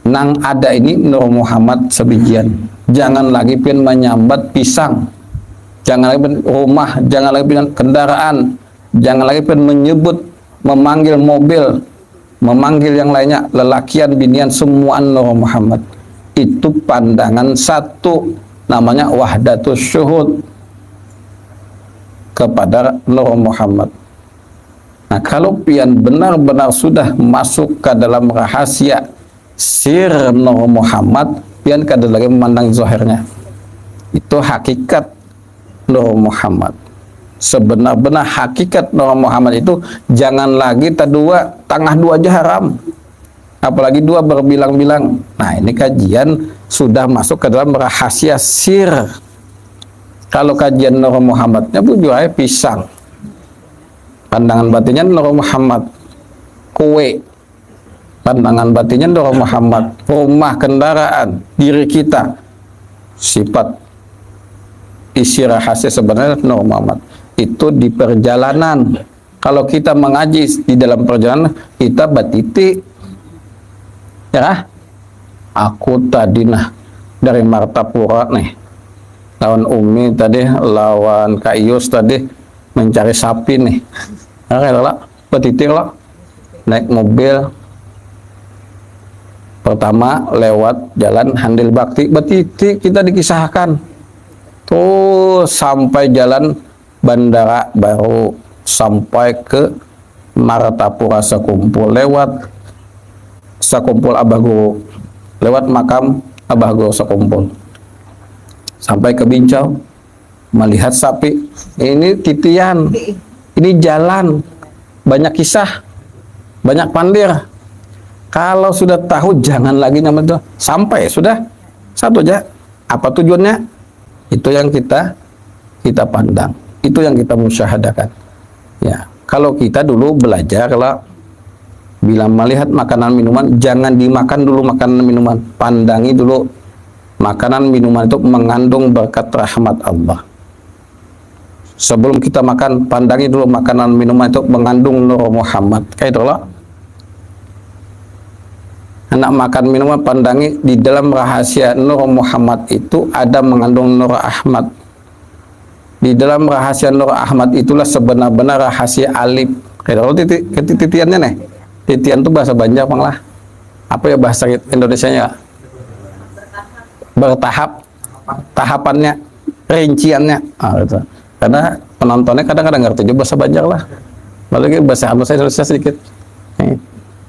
nang ada ini Nur Muhammad sebijian. Jangan lagi pengen menyambat pisang, jangan lagi pengen rumah, jangan lagi pengen kendaraan, jangan lagi pengen menyebut, memanggil mobil, memanggil yang lainnya, lelakian, binian, semua Nur Muhammad. Itu pandangan satu, namanya wahdatus syuhud kepada Nur Muhammad. Nah, kalau pian benar-benar sudah masuk ke dalam rahasia sir Nur Muhammad, pian kada lagi memandang zahirnya. Itu hakikat Nur Muhammad. Sebenar-benar hakikat Nur Muhammad itu jangan lagi terdua, tengah dua aja haram, apalagi dua berbilang-bilang. Nah, ini kajian sudah masuk ke dalam rahasia sir Kalau kajian Nur Muhammadnya bujur aja pisang. Pandangan batinnya Nur Muhammad. Kue. Pandangan batinnya Nur Muhammad. Rumah, kendaraan, diri kita. Sifat isi rahasia sebenarnya Nur Muhammad. Itu di perjalanan. Kalau kita mengaji di dalam perjalanan, kita batiti. Ya, aku tadi dari Martapura nih. Lawan Umi tadi, lawan Kak Ius tadi mencari sapi nih. Nah, petitir lah, naik mobil. Pertama lewat jalan Handil Bakti, betiti kita dikisahkan. Tuh sampai jalan Bandara Baru, sampai ke Martapura Sekumpul, lewat Sekumpul Abah Guru, lewat makam Abah Guru Sekumpul. Sampai ke Bincau, melihat sapi. Ini titian, ini jalan, banyak kisah, banyak pandir. Kalau sudah tahu, jangan lagi nama itu. Sampai sudah satu aja. Apa tujuannya? Itu yang kita pandang, itu yang kita musyahadakan. Ya, kalau kita dulu belajar, kalau bila melihat makanan minuman, jangan dimakan dulu makanan minuman, pandangi dulu. Makanan minuman itu mengandung berkat rahmat Allah. Sebelum kita makan, pandangi dulu makanan minuman itu mengandung Nur Muhammad. Kayak itu loh. Anak makan minuman, pandangi di dalam rahasia Nur Muhammad itu ada mengandung Nur Ahmad. Di dalam rahasia Nur Ahmad itulah sebenar-benar rahasia alif. Kayak itu titiannya nih. Titian itu bahasa Banjar Bang lah. Apa ya bahasa Indonesianya? Bertahap, tahapannya, rinciannya. Gitu. Karena penontonnya kadang-kadang ngerti juga bahasa Banjar lah. Lalu bahasa Indonesia sedikit.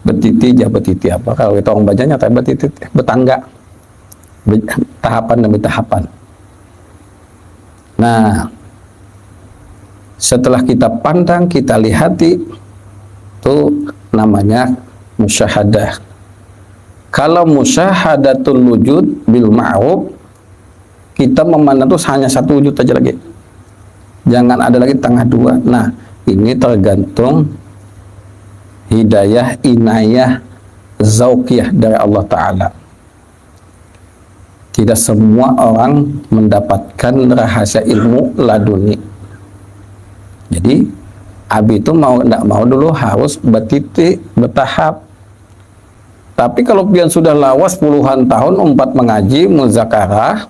Betiti, betiti apa? Kalau kita orang Banjarnya, tapi betiti, betangga. Tahapan demi tahapan. Nah, setelah kita pandang, kita lihati, itu namanya musyahadah. Kalau musyahadatul wujud bil ma'ruf, kita memandang itu hanya satu wujud aja lagi. Jangan ada lagi tengah dua. Nah, ini tergantung hidayah, inayah, zauqiyah dari Allah Ta'ala. Tidak semua orang mendapatkan rahasia ilmu laduni. Jadi, Abi itu mau tidak mau dulu harus bertitik, bertahap. Tapi kalau pian sudah lawas puluhan tahun umpat mengaji, muzakarah,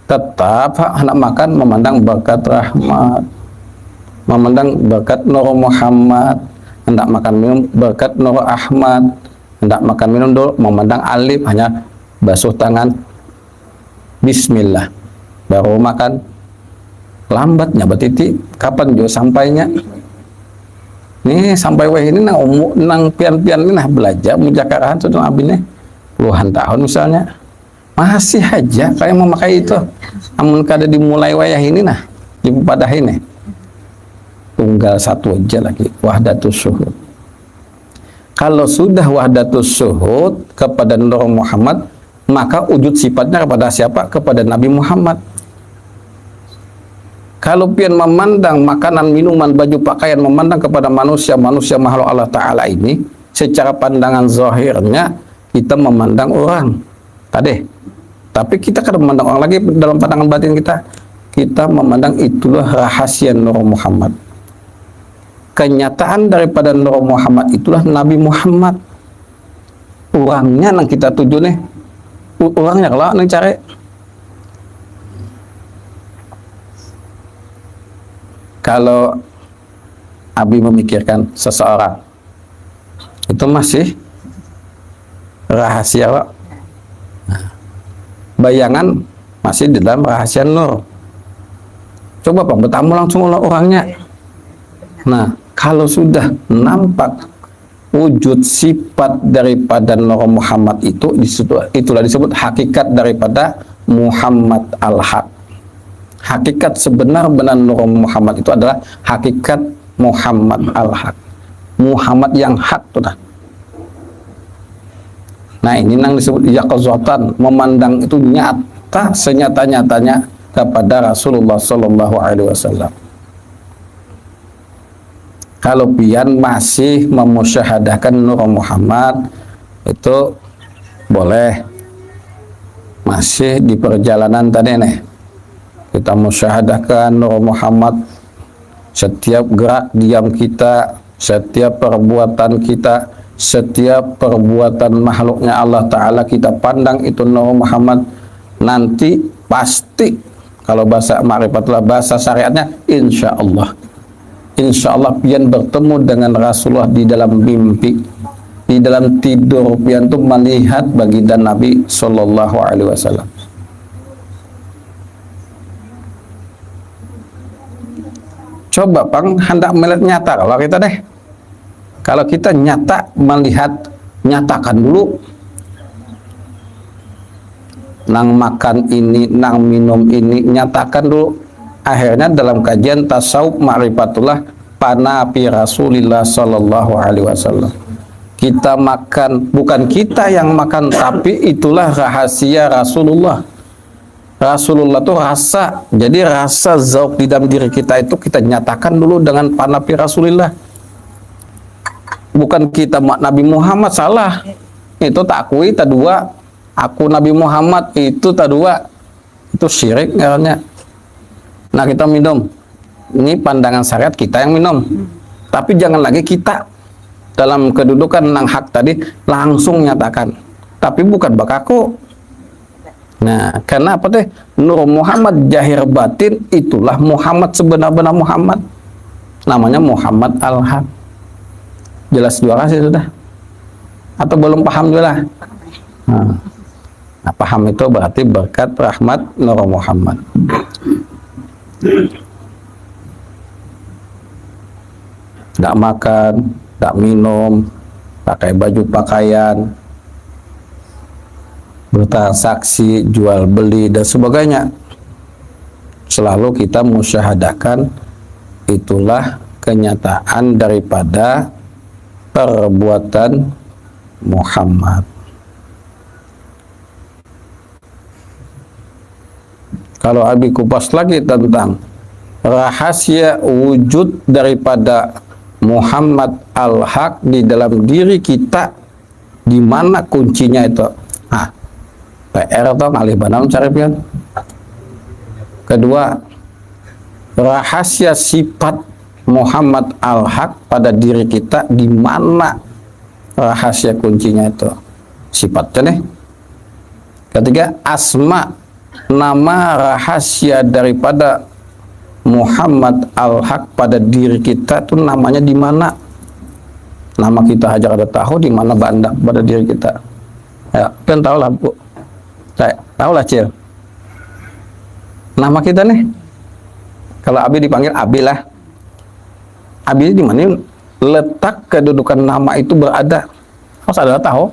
tetap anak makan memandang berkat rahmat, memandang berkat Nur Muhammad, hendak makan minum berkat Nur Ahmad, hendak makan minum dulu memandang alif, hanya basuh tangan, Bismillah, baru makan. Lambatnya bertitik, kapan juga sampainya? Nih sampai weh ini nang pian-pian ini belajar mujakarahan sudah abis nih puluhan tahun misalnya masih aja kayak memakai itu. Namun kada dimulai wayah ini dipadah ini tunggal satu aja lagi, wahdatus syuhud. Kalau sudah wahdatus syuhud kepada Nur Muhammad, maka wujud sifatnya kepada siapa? Kepada Nabi Muhammad. Kalau pian memandang makanan, minuman, baju, pakaian, memandang kepada manusia makhluk Allah Ta'ala ini, secara pandangan zahirnya kita memandang orang tadi. Tapi kita kan memandang orang lagi dalam pandangan batin kita. Kita memandang itulah rahasia Nur Muhammad. Kenyataan daripada Nur Muhammad itulah Nabi Muhammad. Orangnya yang kita tuju nih. Orangnya kalau yang cari. Kalau Abi memikirkan seseorang, itu masih rahasia, Pak. Nah, bayangan masih di dalam rahasia Nur. Coba Pak, bertamu langsung orangnya. Nah, kalau sudah nampak wujud sifat daripada Nur Muhammad itu, itulah disebut hakikat daripada Muhammad al-Haq. Hakikat sebenar-benar Nur Muhammad itu adalah hakikat Muhammad al-Haq. Muhammad yang hak tuh. Nah, ini yang disebut yaqazatan, memandang itu nyata, senyata-nyatanya kepada Rasulullah Sallallahu Alaihi Wasallam. Kalau pian masih memusyahadahkan Nur Muhammad, itu boleh. Masih di perjalanan tadi nih, kita musyahadahkan Nur Muhammad, setiap gerak diam kita, setiap perbuatan kita, setiap perbuatan makhluknya Allah Ta'ala kita pandang itu Nur Muhammad. Nanti pasti, kalau bahasa ma'rifatullah, bahasa syariatnya, insya Allah pian bertemu dengan Rasulullah di dalam mimpi, di dalam tidur pian tuh melihat baginda Nabi Sallallahu Alaihi Wasallam. Coba Bang, hendak melihat nyata kalau kita deh. Kalau kita nyata melihat, nyatakan dulu. Nang makan ini, nang minum ini, nyatakan dulu. Akhirnya dalam kajian tasawuf ma'rifatullah panapi Rasulillah Sallallahu Alaihi Wasallam. Kita makan, bukan kita yang makan, tapi itulah rahasia Rasulullah. Rasulullah itu rasa, jadi rasa zauq di dalam diri kita itu kita nyatakan dulu dengan panapi Rasulillah. Bukan kita Nabi Muhammad, salah. Itu takui tak dua, aku Nabi Muhammad itu tak dua, itu syirik katanya. Nah kita minum, ini pandangan syariat kita yang minum, tapi jangan lagi kita dalam kedudukan nang hak tadi langsung nyatakan, tapi bukan bakaku. Nah karena apa teh, Nur Muhammad jahir batin itulah Muhammad sebenar-benar Muhammad, namanya Muhammad Al-Haq. Jelas dua kasih sudah, atau belum paham juga lah? Nah, paham itu berarti berkat rahmat Nur Muhammad. Tidak makan, tidak minum, pakai baju pakaian, bertransaksi, jual beli dan sebagainya, selalu kita musyahadakan itulah kenyataan daripada perbuatan Muhammad. Kalau Abi kupas lagi tentang rahasia wujud daripada Muhammad Al-Haq di dalam diri kita, di mana kuncinya itu? Nah, PR atau ngalih banam cari pian. Kedua, rahasia sifat Muhammad Al-Haq pada diri kita, di mana rahasia kuncinya itu? Sifatnya nih. Ketiga, asma, nama rahasia daripada Muhammad Al-Haq pada diri kita itu namanya di mana? Nama kita aja ada tahu di mana bandak pada diri kita. Ya, kan tahu lah Bu. Saya tahu lah Cil. Nama kita nih. Kalau Abi dipanggil Abi lah. Abi di mana letak kedudukan nama itu berada? Harus ada tahu.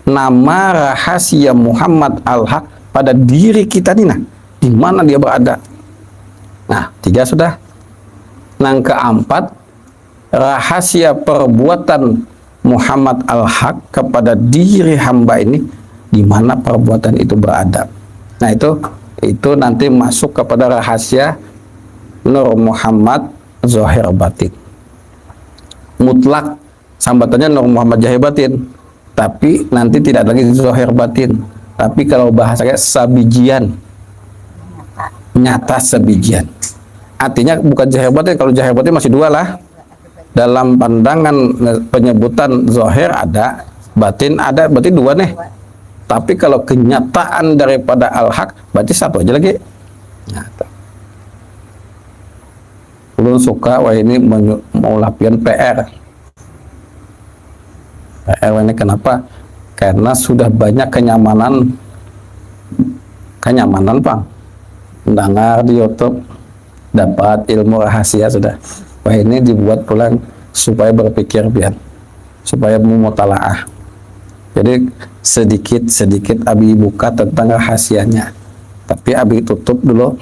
Nama rahasia Muhammad Al-Haq pada diri kita nih, nah, di mana dia berada? Nah, 3 sudah. Yang keempat, rahasia perbuatan Muhammad Al-Haq kepada diri hamba ini, di mana perbuatan itu berada. Nah, itu nanti masuk kepada rahasia Nur Muhammad zahir batin. Mutlak sambatannya Nur Muhammad zahir batin, tapi nanti tidak lagi zahir batin. Tapi kalau bahasanya sabijian, nyata sabijian. Artinya bukan zahir batin. Kalau zahir batin masih 2 lah. Dalam pandangan penyebutan zahir ada, batin ada, berarti 2 nih. Tapi kalau kenyataan daripada Al-Haq, berarti 1 aja lagi. Nyata. Belum suka, wah ini mau latihan PR. PR ini kenapa? Karena sudah banyak kenyamanan Bang. Mendengar di YouTube, dapat ilmu rahasia sudah. Wah ini dibuat pulang supaya berpikir biar, supaya memutalaah. Jadi sedikit Abi buka tentang rahasianya, tapi Abi tutup dulu.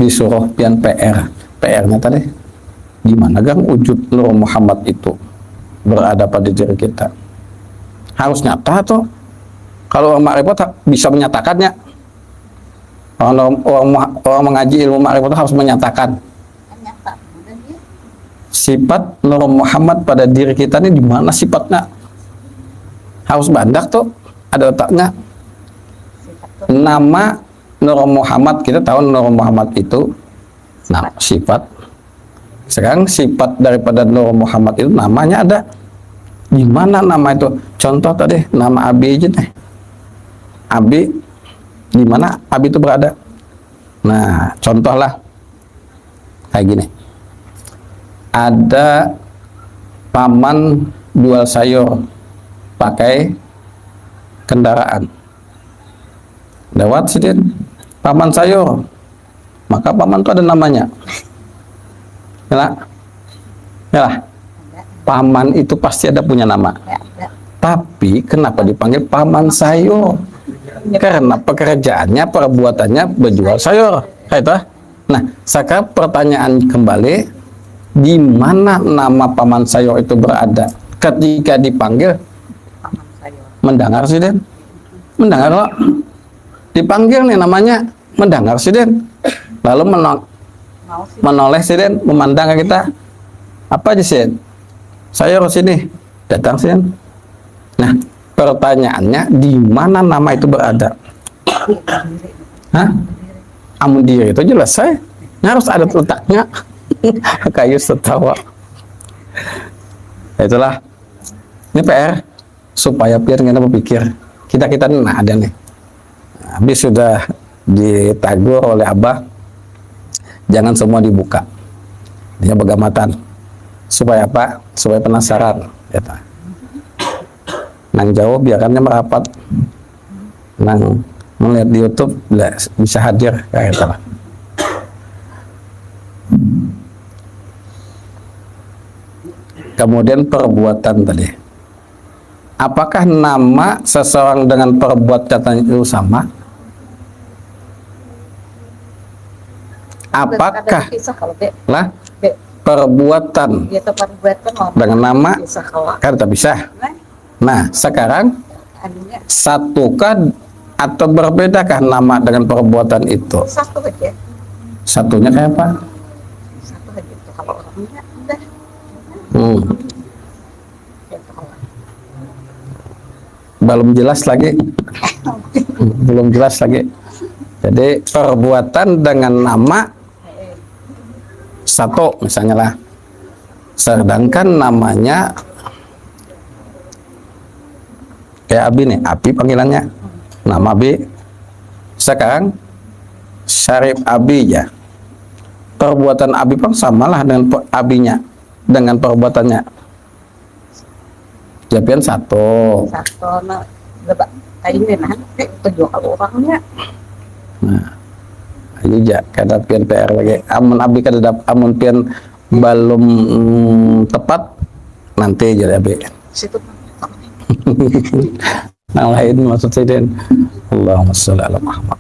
Disuruh pian PR-nya tadi, gimana gang wujud Nur Muhammad itu berada pada diri kita? Harus nyata tuh. Kalau orang makrifat bisa menyatakannya, Orang mengaji ilmu ma'rifatullah harus menyatakan Kan nyata. Udah dia. sifat Nur Muhammad pada diri kita ini di mana sifatnya. Harus bandak tuh, ada letaknya. Sifat tuh. Nama Nur Muhammad, kita tahu Nur Muhammad itu sifat. Sekarang sifat daripada Nur Muhammad itu namanya ada. Di mana nama itu? Contoh tadi nama Abi aja deh. Abi, di mana Abi itu berada? Nah, contohlah kayak gini. Ada paman jual sayur pakai kendaraan. Lewat sini paman sayur, maka paman itu ada namanya. Ya, ya, Ada. paman itu pasti ada punya nama. Ada. Tapi kenapa dipanggil paman sayur? Karena pekerjaannya, perbuatannya berjual sayur. Kayak itu. Nah, sekarang pertanyaan kembali, di mana nama paman sayur itu berada? Ketika dipanggil, Paman saya. mendengar sih Den? Mendengar loh. Dipanggil nih namanya, mendengar sih Den. Lalu Mau sih. menoleh sih Den, memandang ke kita. Apa aja sih? Sayur sini, datang sih Den. Nah, pertanyaannya di mana nama itu berada? Berdiri. Hah? Amun diri itu jelas saya. Harus ada letaknya. Kayu tertawa. Itulah. Ini PR supaya biar kita berpikir. Kita nah ada nih. Habis sudah ditagur oleh Abah, jangan semua dibuka. Dia begamatan. Supaya apa? Supaya penasaran. Gitu. Nang jauh biarkannya merapat. Nang melihat di YouTube bisa hadir kayak gitu lah. Kemudian perbuatan tadi. Apakah nama seseorang dengan perbuatan itu sama? Apakah Ada kisah kalau be. lah Be. perbuatan Dia tuh perbuatan mau. dengan nama Kisah kalau. kan tak bisa. Nah, Nah, sekarang anunya satukah atau berbedakah nama dengan perbuatan itu? satu aja. Satunya kayak apa? Satu aja itu kalau orangnya udah. Hmm, Gitu kalau. belum jelas lagi. Belum jelas lagi. Jadi perbuatan dengan nama satu misalnya lah. Sedangkan namanya kayak Abi nih, Abi panggilannya. Nama Abi. Sekarang Syarif Abi ya. Perbuatan Abi pun samalah dengan Abinya, dengan perbuatannya. Japian satu. Satu nah lebak kainnya nanti tujuh kalau orangnya. Nah, ayo ja kada pian PR lagi. Amun Abi kada amun pian belum tepat nanti jadi Abi. Situ Yang lain maksud saya Den. Allahumma sholli ala Muhammad.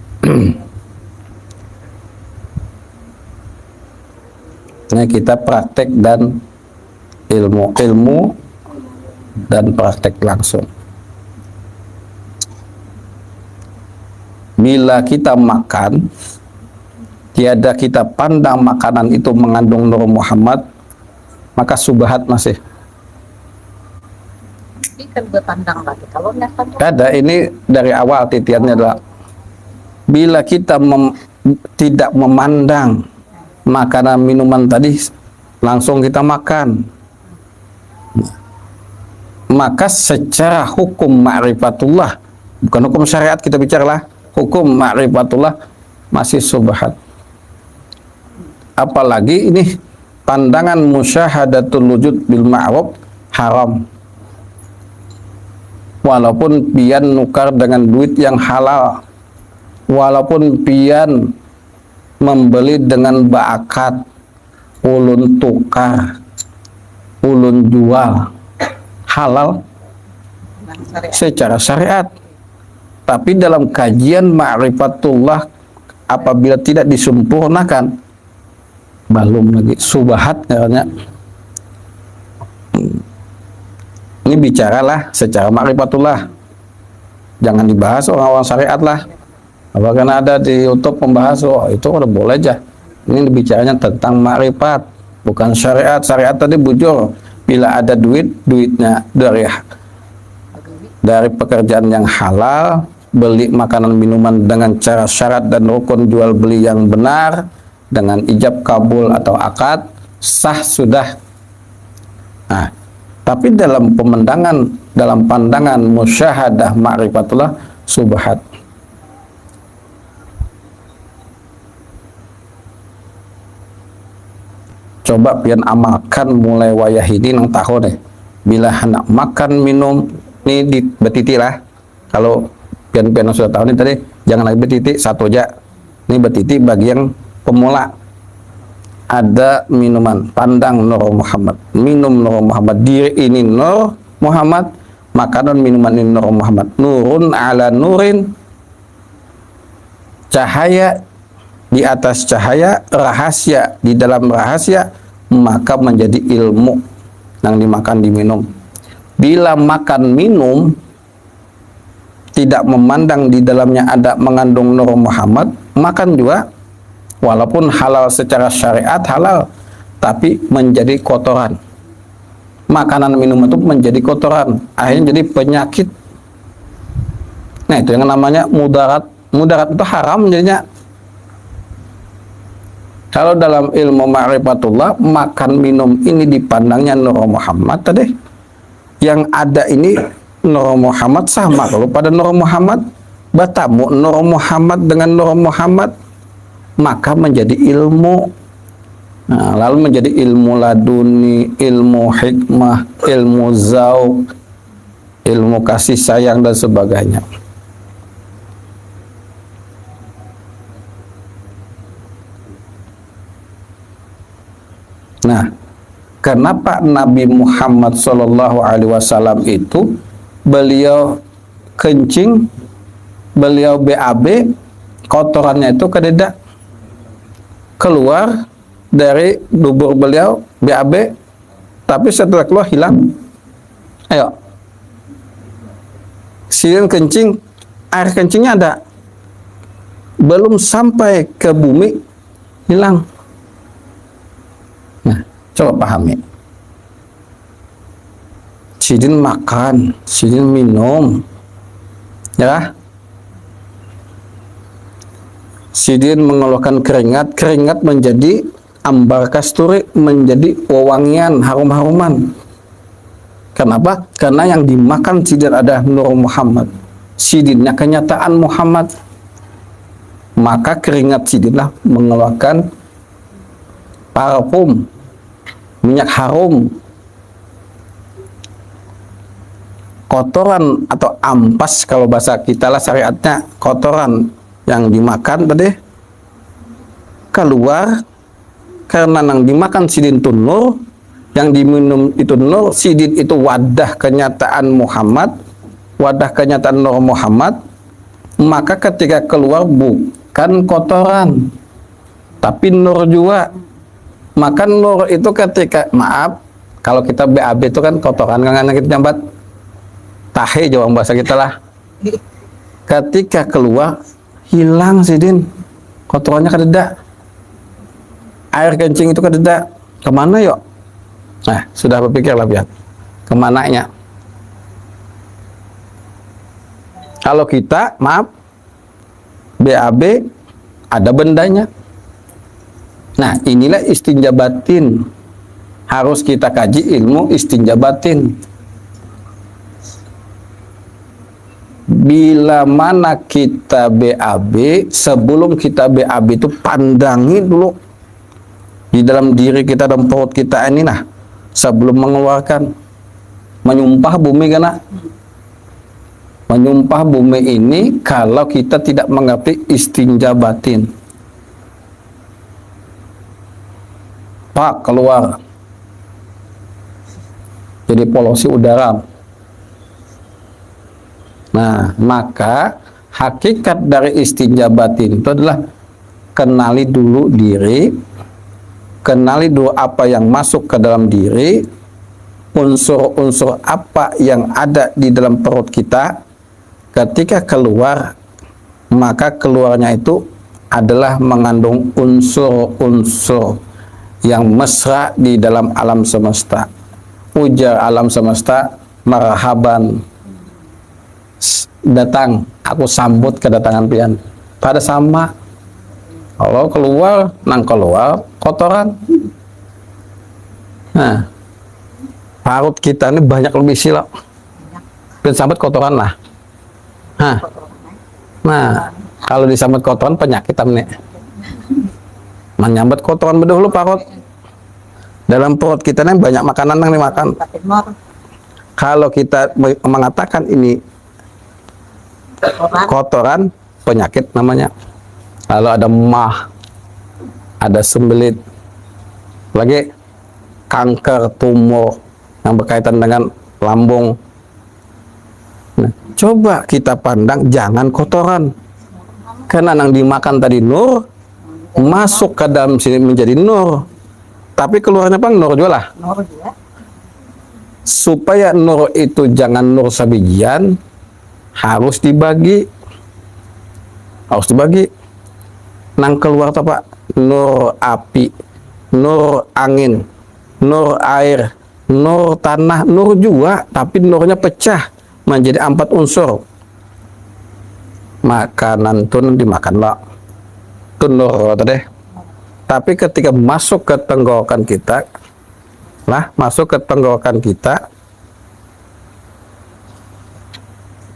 Nah, kita praktek dan ilmu dan praktek langsung. Bila kita makan, tiada kita pandang makanan itu mengandung Nur Muhammad, maka subhat masih. tapi kan gue pandang lagi kalau nggak pandang. Ada, ini dari awal titiannya adalah bila kita tidak memandang makanan minuman tadi langsung kita makan, maka secara hukum ma'rifatullah, bukan hukum syariat kita bicara lah, hukum ma'rifatullah masih subhat. Apalagi ini pandangan musyahadatul wujud bil ma'ruf haram, walaupun pian nukar dengan duit yang halal, walaupun pian membeli dengan baakat, ulun tukar, ulun jual, halal secara syariat. Tapi dalam kajian ma'rifatullah apabila tidak disempurnakan, belum lagi subhat katanya. Ini bicaralah secara ma'rifatullah, jangan dibahas orang-orang syariat lah. Apakah ada di YouTube membahas, oh itu udah boleh aja. Ini bicaranya tentang makrifat, bukan syariat. Syariat tadi bujur, bila ada duit, duitnya dari pekerjaan yang halal, beli makanan minuman dengan cara syarat dan rukun jual beli yang benar, dengan ijab kabul atau akad, sah sudah. Nah, tapi dalam pandangan musyahadah ma'rifatullah subhat. Coba pian amalkan mulai wayah ini nang tahu deh. Bila hendak makan minum ini di betiti lah. Kalau pian sudah tahu nih tadi, jangan lagi betiti satu aja. Ini betiti bagi yang pemula. Ada minuman, pandang Nur Muhammad, minum Nur Muhammad, diri ini Nur Muhammad, makanan minuman ini Nur Muhammad, nurun ala nurin, cahaya di atas cahaya, rahasia di dalam rahasia, maka menjadi ilmu yang dimakan diminum. Bila makan minum tidak memandang di dalamnya ada mengandung Nur Muhammad, makan juga walaupun halal secara syariat halal, tapi menjadi kotoran. Makanan minum itu menjadi kotoran, akhirnya jadi penyakit. Nah, itu yang namanya mudarat. Mudarat itu haram jadinya. Kalau dalam ilmu ma'rifatullah, makan minum ini dipandangnya Nur Muhammad tadi. Yang ada ini Nur Muhammad sama. Kalau pada Nur Muhammad, bertamu Nur Muhammad dengan Nur Muhammad, maka menjadi ilmu. Nah, lalu menjadi ilmu laduni, ilmu hikmah, ilmu zauq, ilmu kasih sayang dan sebagainya. Nah, kenapa Nabi Muhammad SAW itu beliau kencing, beliau BAB, kotorannya itu kededak keluar dari dubur beliau BAB, tapi setelah keluar hilang. Ayo, sidin kencing, air kencingnya ada, belum sampai ke bumi hilang. Nah, coba pahami. Sidin makan, sidin minum, ya. Sidin mengeluarkan keringat, keringat menjadi ambar kasturi, menjadi wewangian, harum-haruman. Kenapa? Karena yang dimakan sidin ada Nur Muhammad. Sidinnya kenyataan Muhammad. Maka keringat sidinlah mengeluarkan parfum, minyak harum. Kotoran atau ampas kalau bahasa kita lah syariatnya, kotoran yang dimakan tadi keluar karena yang dimakan sidin itu nur, yang diminum itu nur. Sidin itu wadah kenyataan Muhammad, wadah kenyataan Nur Muhammad. Maka ketika keluar bukan kotoran tapi nur juga. Maka nur itu ketika, maaf, kalau kita BAB itu kan kotoran, kan kita nyambat tahe jawab bahasa kita lah. Ketika keluar hilang sidin, kotorannya kededak, air kencing itu kededak, kemana yuk? Nah, sudah berpikir lah biar kemananya. Kalau kita, maaf, BAB ada bendanya. Nah, inilah istinja batin. Harus kita kaji ilmu istinja batin. Bila mana kita BAB, sebelum kita BAB itu pandangi dulu di dalam diri kita dan perut kita ini, nah, sebelum mengeluarkan, menyumpah bumi karena menyumpah bumi ini kalau kita tidak mengerti istinja batin. Pak, keluar jadi polusi udara. Nah, maka hakikat dari istinja batin itu adalah kenali dulu diri, kenali dulu apa yang masuk ke dalam diri, unsur-unsur apa yang ada di dalam perut kita. Ketika keluar, maka keluarnya itu adalah mengandung unsur-unsur yang mesra di dalam alam semesta. Ujar alam semesta, marhaban, datang, aku sambut kedatangan pian. Pada sama, kalau keluar, nang keluar kotoran. Nah, parut kita ini banyak lebih silap. Dan sambat kotoran lah. Nah, kalau disambut kotoran penyakit nih. Menyambat kotoran bedahulu parut. Dalam perut kita nih banyak makanan yang dimakan. Kalau kita mengatakan ini kotoran, penyakit namanya. Lalu ada mah, ada sembelit, lagi kanker, tumor yang berkaitan dengan lambung. Nah, coba kita pandang jangan kotoran, karena yang dimakan tadi nur masuk ke dalam sini menjadi nur, tapi keluarnya bang nur juga lah. Supaya nur itu jangan nur sabijian, harus dibagi, nang keluar apa? Nur api, nur angin, nur air, nur tanah, nur juga, tapi nurnya pecah menjadi 4 unsur. Makanan tun dimakan lah, tun nur tadi. Tapi ketika masuk ke tenggorokan kita,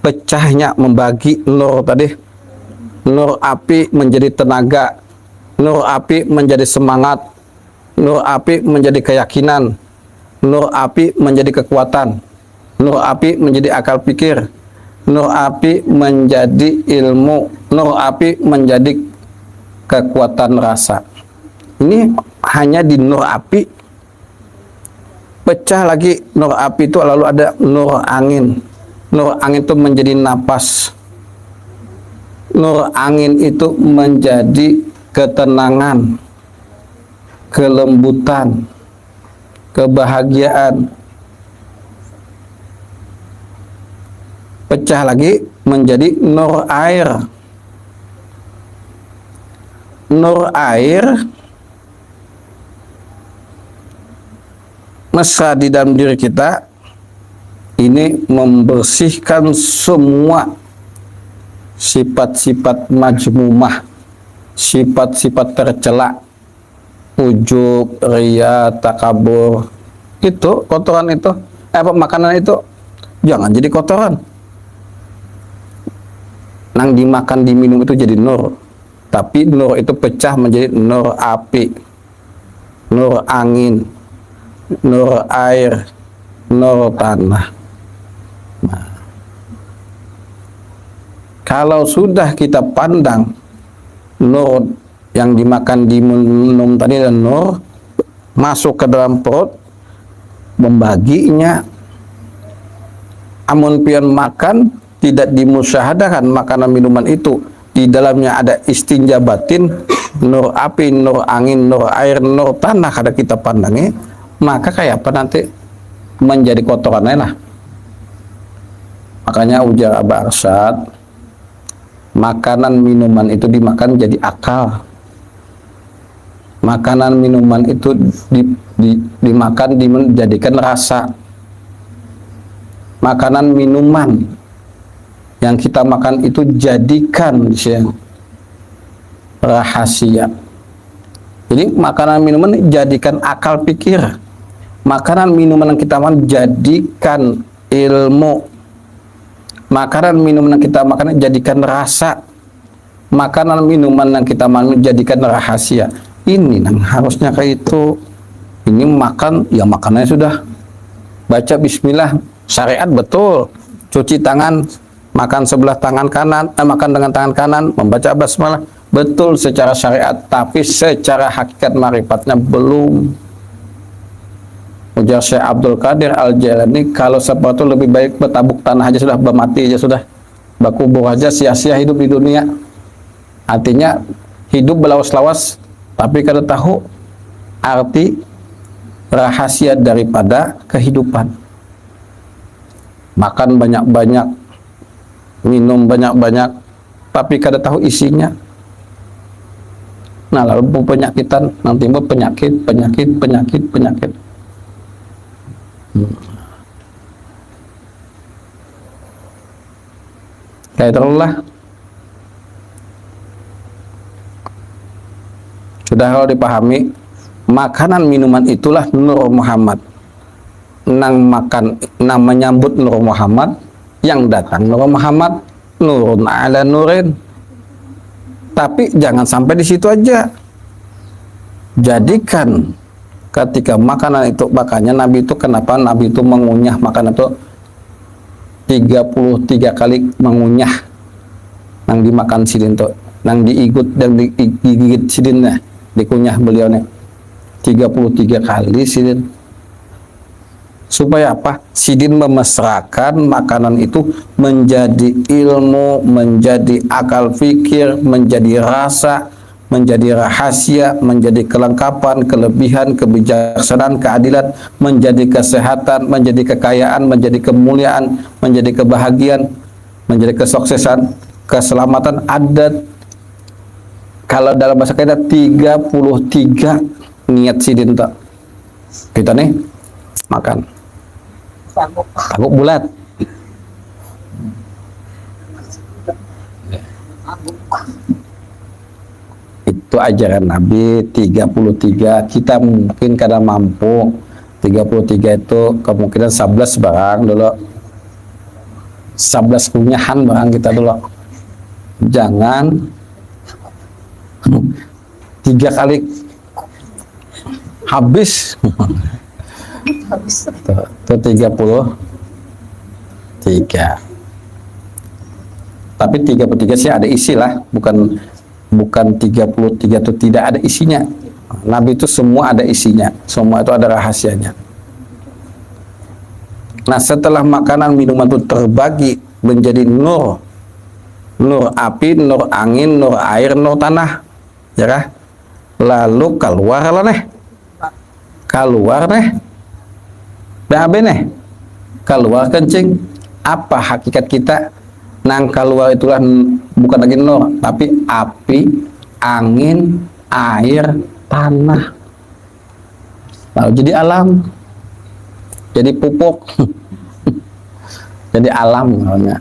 pecahnya membagi nur tadi. Nur api menjadi tenaga, nur api menjadi semangat, nur api menjadi keyakinan, nur api menjadi kekuatan, nur api menjadi akal pikir, nur api menjadi ilmu, nur api menjadi kekuatan rasa. Ini hanya di nur api. Pecah lagi nur api itu, lalu ada nur angin. Nur angin itu menjadi napas. Nur angin itu menjadi ketenangan, kelembutan, kebahagiaan. Pecah lagi menjadi nur air. Nur air mesra di dalam diri kita, ini membersihkan semua sifat-sifat majmumah, sifat-sifat tercela, ujub, riya, takabur. Itu kotoran itu, makanan itu jangan jadi kotoran. Nang dimakan, diminum itu jadi nur, tapi nur itu pecah menjadi nur api, nur angin, nur air, nur tanah. Nah, kalau sudah kita pandang nur yang dimakan, diminum tadi dan nur masuk ke dalam perut, membaginya, amun pian makan tidak dimusyahadakan makanan minuman itu di dalamnya ada istinja batin, nur api, nur angin, nur air, nur tanah, kada kita pandangi, maka kayak apa nanti menjadi kotorannya lah. Makanya ujar Abah Arsyad, makanan minuman itu dimakan jadi akal. Makanan minuman itu dimakan dijadikan rasa. Makanan minuman yang kita makan itu jadikan rahasia. Jadi makanan minuman jadikan akal pikir. Makanan minuman yang kita makan jadikan ilmu. Makanan minuman yang kita makan jadikan rasa. Makanan minuman yang kita makan jadikan rahasia. Ini yang harusnya kayak itu. Ini makan, ya makanannya sudah baca bismillah, syariat betul. Cuci tangan, makan sebelah tangan kanan, makan dengan tangan kanan, membaca basmalah betul secara syariat, tapi secara hakikat marifatnya belum. Ujar Syekh Abdul Qadir Al-Jailani, kalau seperti itu lebih baik bertabuk tanah aja sudah, bermati aja sudah, berkubur aja, sia-sia hidup di dunia. Artinya hidup belawas-lawas tapi kada tahu arti rahasia daripada kehidupan. Makan banyak-banyak, minum banyak-banyak, tapi kada tahu isinya. Nah, lalu penyakitan, nanti timbul penyakit. Kayak itulah. Sudah kalau dipahami, makanan minuman itulah Nur Muhammad. Nang makan, nang menyambut Nur Muhammad, yang datang Nur Muhammad, nurun ala nurin. Tapi jangan sampai di situ aja. Jadikan ketika makanan itu, makanya Nabi itu, kenapa Nabi itu mengunyah makanan itu 33 kali mengunyah nang dimakan sidin tuh, nang diigut dan digigit sidinnya, dikunyah beliau nih 33 kali sidin. Supaya apa? Sidin memesrakan makanan itu menjadi ilmu, menjadi akal fikir, menjadi rasa, menjadi rahasia, menjadi kelengkapan, kelebihan, kebijaksanaan, keadilan, menjadi kesehatan, menjadi kekayaan, menjadi kemuliaan, menjadi kebahagiaan, menjadi kesuksesan, keselamatan. Ada, kalau dalam bahasa kita 33 niat sidin tak. Kita nih makan takut bulat. Itu ajaran Nabi 33. Kita mungkin kadang mampu 33 itu kemungkinan 11 barang dulu, 11 kunyahan barang kita dulu. Jangan 3 kali habis. Itu 33. Tapi 33 sih ada isi lah, bukan 33 itu tidak ada isinya. Nabi itu semua ada isinya, semua itu ada rahasianya. Nah, setelah makanan minuman itu terbagi menjadi nur, nur api, nur angin, nur air, nur tanah, ya kah? Lalu keluar nih BAB nih, keluar kencing. Apa hakikat kita? Nang keluar itulah bukan lagi nur, tapi api, angin, air, tanah. Lalu jadi alam, jadi pupuk, jadi alam namanya.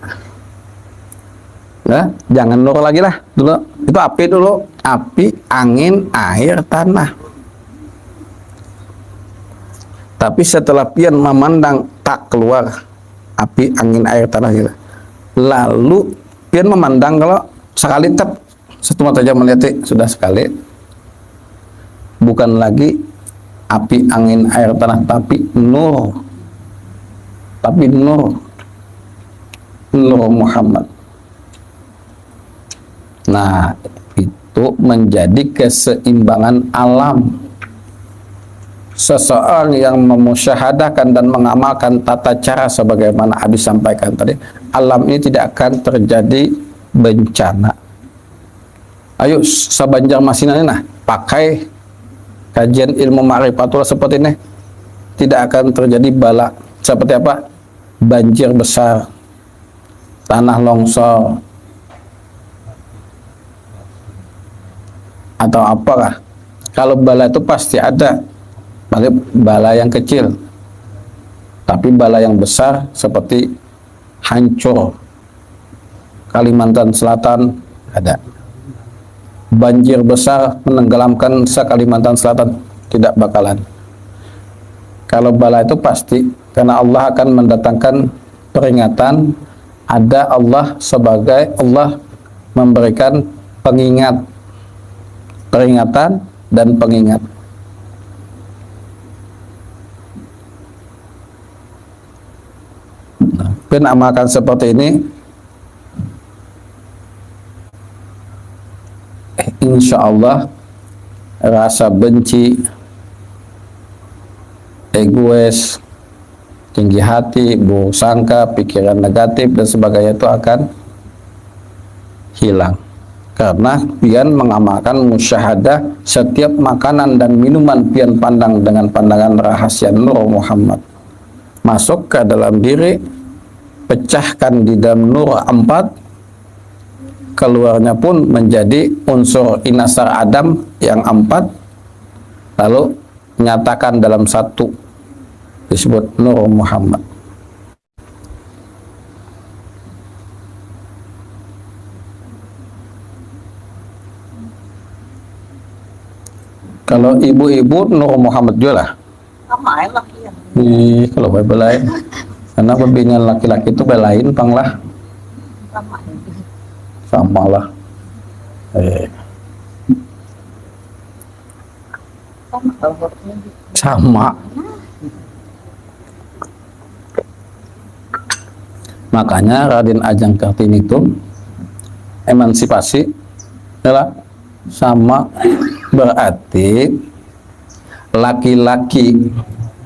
Nah, jangan nur lagi lah dulu. Itu api dulu, api, angin, air, tanah. Tapi setelah pian memandang tak keluar api, angin, air, tanah gitu. Lalu pian memandang kalau sekali tep satu mata aja melihat sudah sekali, bukan lagi api, angin, air, tanah, tapi nur, Nur Muhammad. Nah, itu menjadi keseimbangan alam. Seseorang yang memusyahadahkan dan mengamalkan tata cara sebagaimana Habib sampaikan tadi, alam ini tidak akan terjadi bencana. Ayo sabanjar masinannya nah, pakai kajian ilmu ma'rifatullah seperti ini, tidak akan terjadi bala seperti apa? Banjir besar, tanah longsor, atau apakah. Kalau bala itu pasti ada, bala yang kecil, tapi bala yang besar seperti hancur Kalimantan Selatan ada, banjir besar menenggelamkan se-Kalimantan Selatan tidak bakalan. Kalau bala itu pasti, karena Allah akan mendatangkan peringatan. Ada Allah sebagai Allah memberikan peringatan dan pengingat. Pun amalkan seperti ini, insya Allah rasa benci, egois, tinggi hati, buruk sangka, pikiran negatif dan sebagainya itu akan hilang. Karena pian mengamalkan musyahadah, setiap makanan dan minuman pian pandang dengan pandangan rahasia Nur Muhammad, masuk ke dalam diri, pecahkan di dalam nur 4, keluarnya pun menjadi unsur inasar Adam yang 4, lalu nyatakan dalam satu, disebut Nur Muhammad. Kalau ibu-ibu Nur Muhammad juga lah. Sama ya laki yang Kalau belain, karena pembinaan laki-laki itu belain pang lah, sama ya. sama lah. Sama kalau hurufnya Sama. Makanya Raden Ajeng Kartini itu emansipasi adalah sama, berarti laki-laki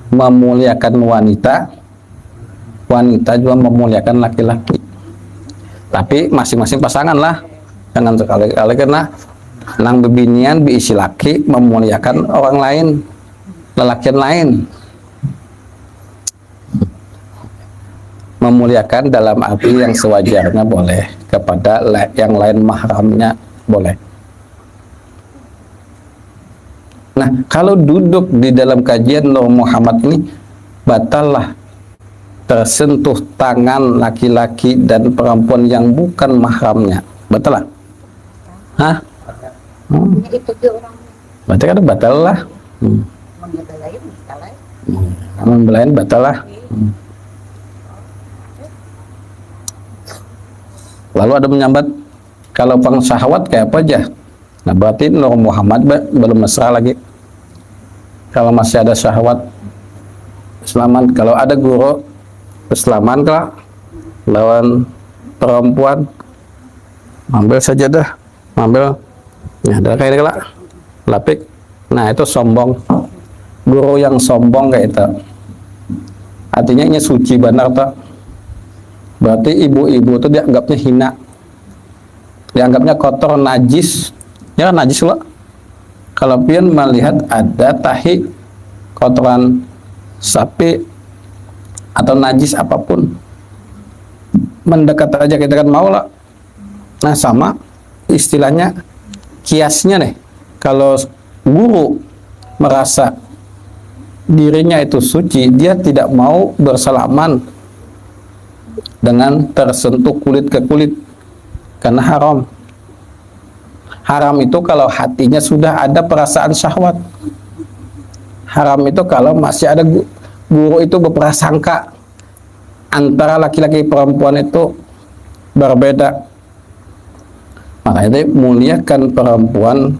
memuliakan wanita, wanita juga memuliakan laki-laki. Tapi masing-masing pasangan lah, jangan sekali-kali karena nang bebinian diisi laki memuliakan orang lain, lelakian lain. Memuliakan dalam arti yang sewajarnya boleh, kepada yang lain mahramnya boleh. Nah, kalau duduk di dalam kajian Nur Muhammad ini, batallah tersentuh tangan laki-laki dan perempuan yang bukan mahramnya. Batal lah? Hah? itu dia orang Berarti kan batal lah. mengebelain salah. Membelain batal lah. Lalu ada menyambat, kalau pang syahwat kayak apa aja? Nah, berarti Nur Muhammad belum mesra lagi. Kalau masih ada syahwat, Islaman. Kalau ada guru Islaman kah lawan perempuan, ambil saja dah, ambil. Ya, ada kayak lah, lapik. Nah, itu sombong. Guru yang sombong kayak itu. Artinya ini suci benar tak? Berarti ibu-ibu itu dianggapnya hina, dianggapnya kotor, najis. Ya najis loh. Kalau pian melihat ada tahi kotoran sapi atau najis apapun, mendekat aja kita kan mau lah. Nah, sama istilahnya kiasnya nih. Kalau guru merasa dirinya itu suci, dia tidak mau bersalaman dengan tersentuh kulit ke kulit karena haram. Haram itu kalau hatinya sudah ada perasaan syahwat. Haram itu kalau masih ada guru itu berprasangka antara laki-laki perempuan itu berbeda. Makanya muliakan perempuan,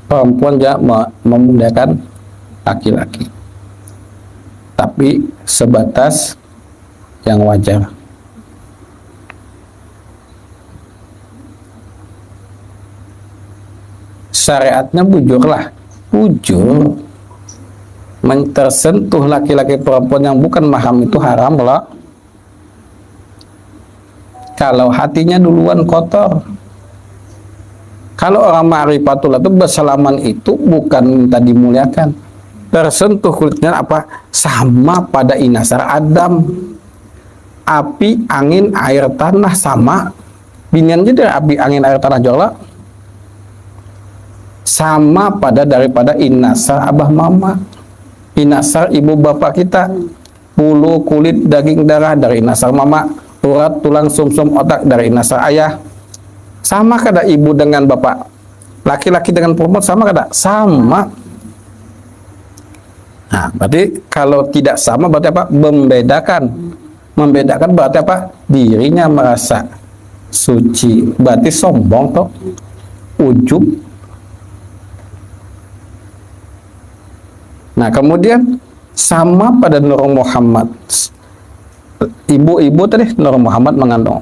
perempuan juga memuliakan laki-laki, tapi sebatas yang wajar. Syariatnya bujurlah, bujur. Tersentuh laki-laki perempuan yang bukan mahram itu haram loh. Kalau hatinya duluan kotor. Kalau orang ma'rifatullah itu bersalaman itu bukan minta dimuliakan. Tersentuh kulitnya apa? Sama pada inasar Adam. Api, angin, air, tanah sama. Binian jadi api, angin, air, tanah juga sama pada daripada inasar abah mama, inasar ibu bapak kita, bulu, kulit, daging, darah dari inasar mama, urat, tulang, sumsum, otak dari inasar ayah. Sama kada ibu dengan bapak, laki-laki dengan perempuan sama kada? Sama. Nah, berarti kalau tidak sama berarti apa? Membedakan. Membedakan berarti apa? Dirinya merasa suci, berarti sombong toh, ujub. Nah, kemudian sama pada Nur Muhammad. Ibu-ibu tadi Nur Muhammad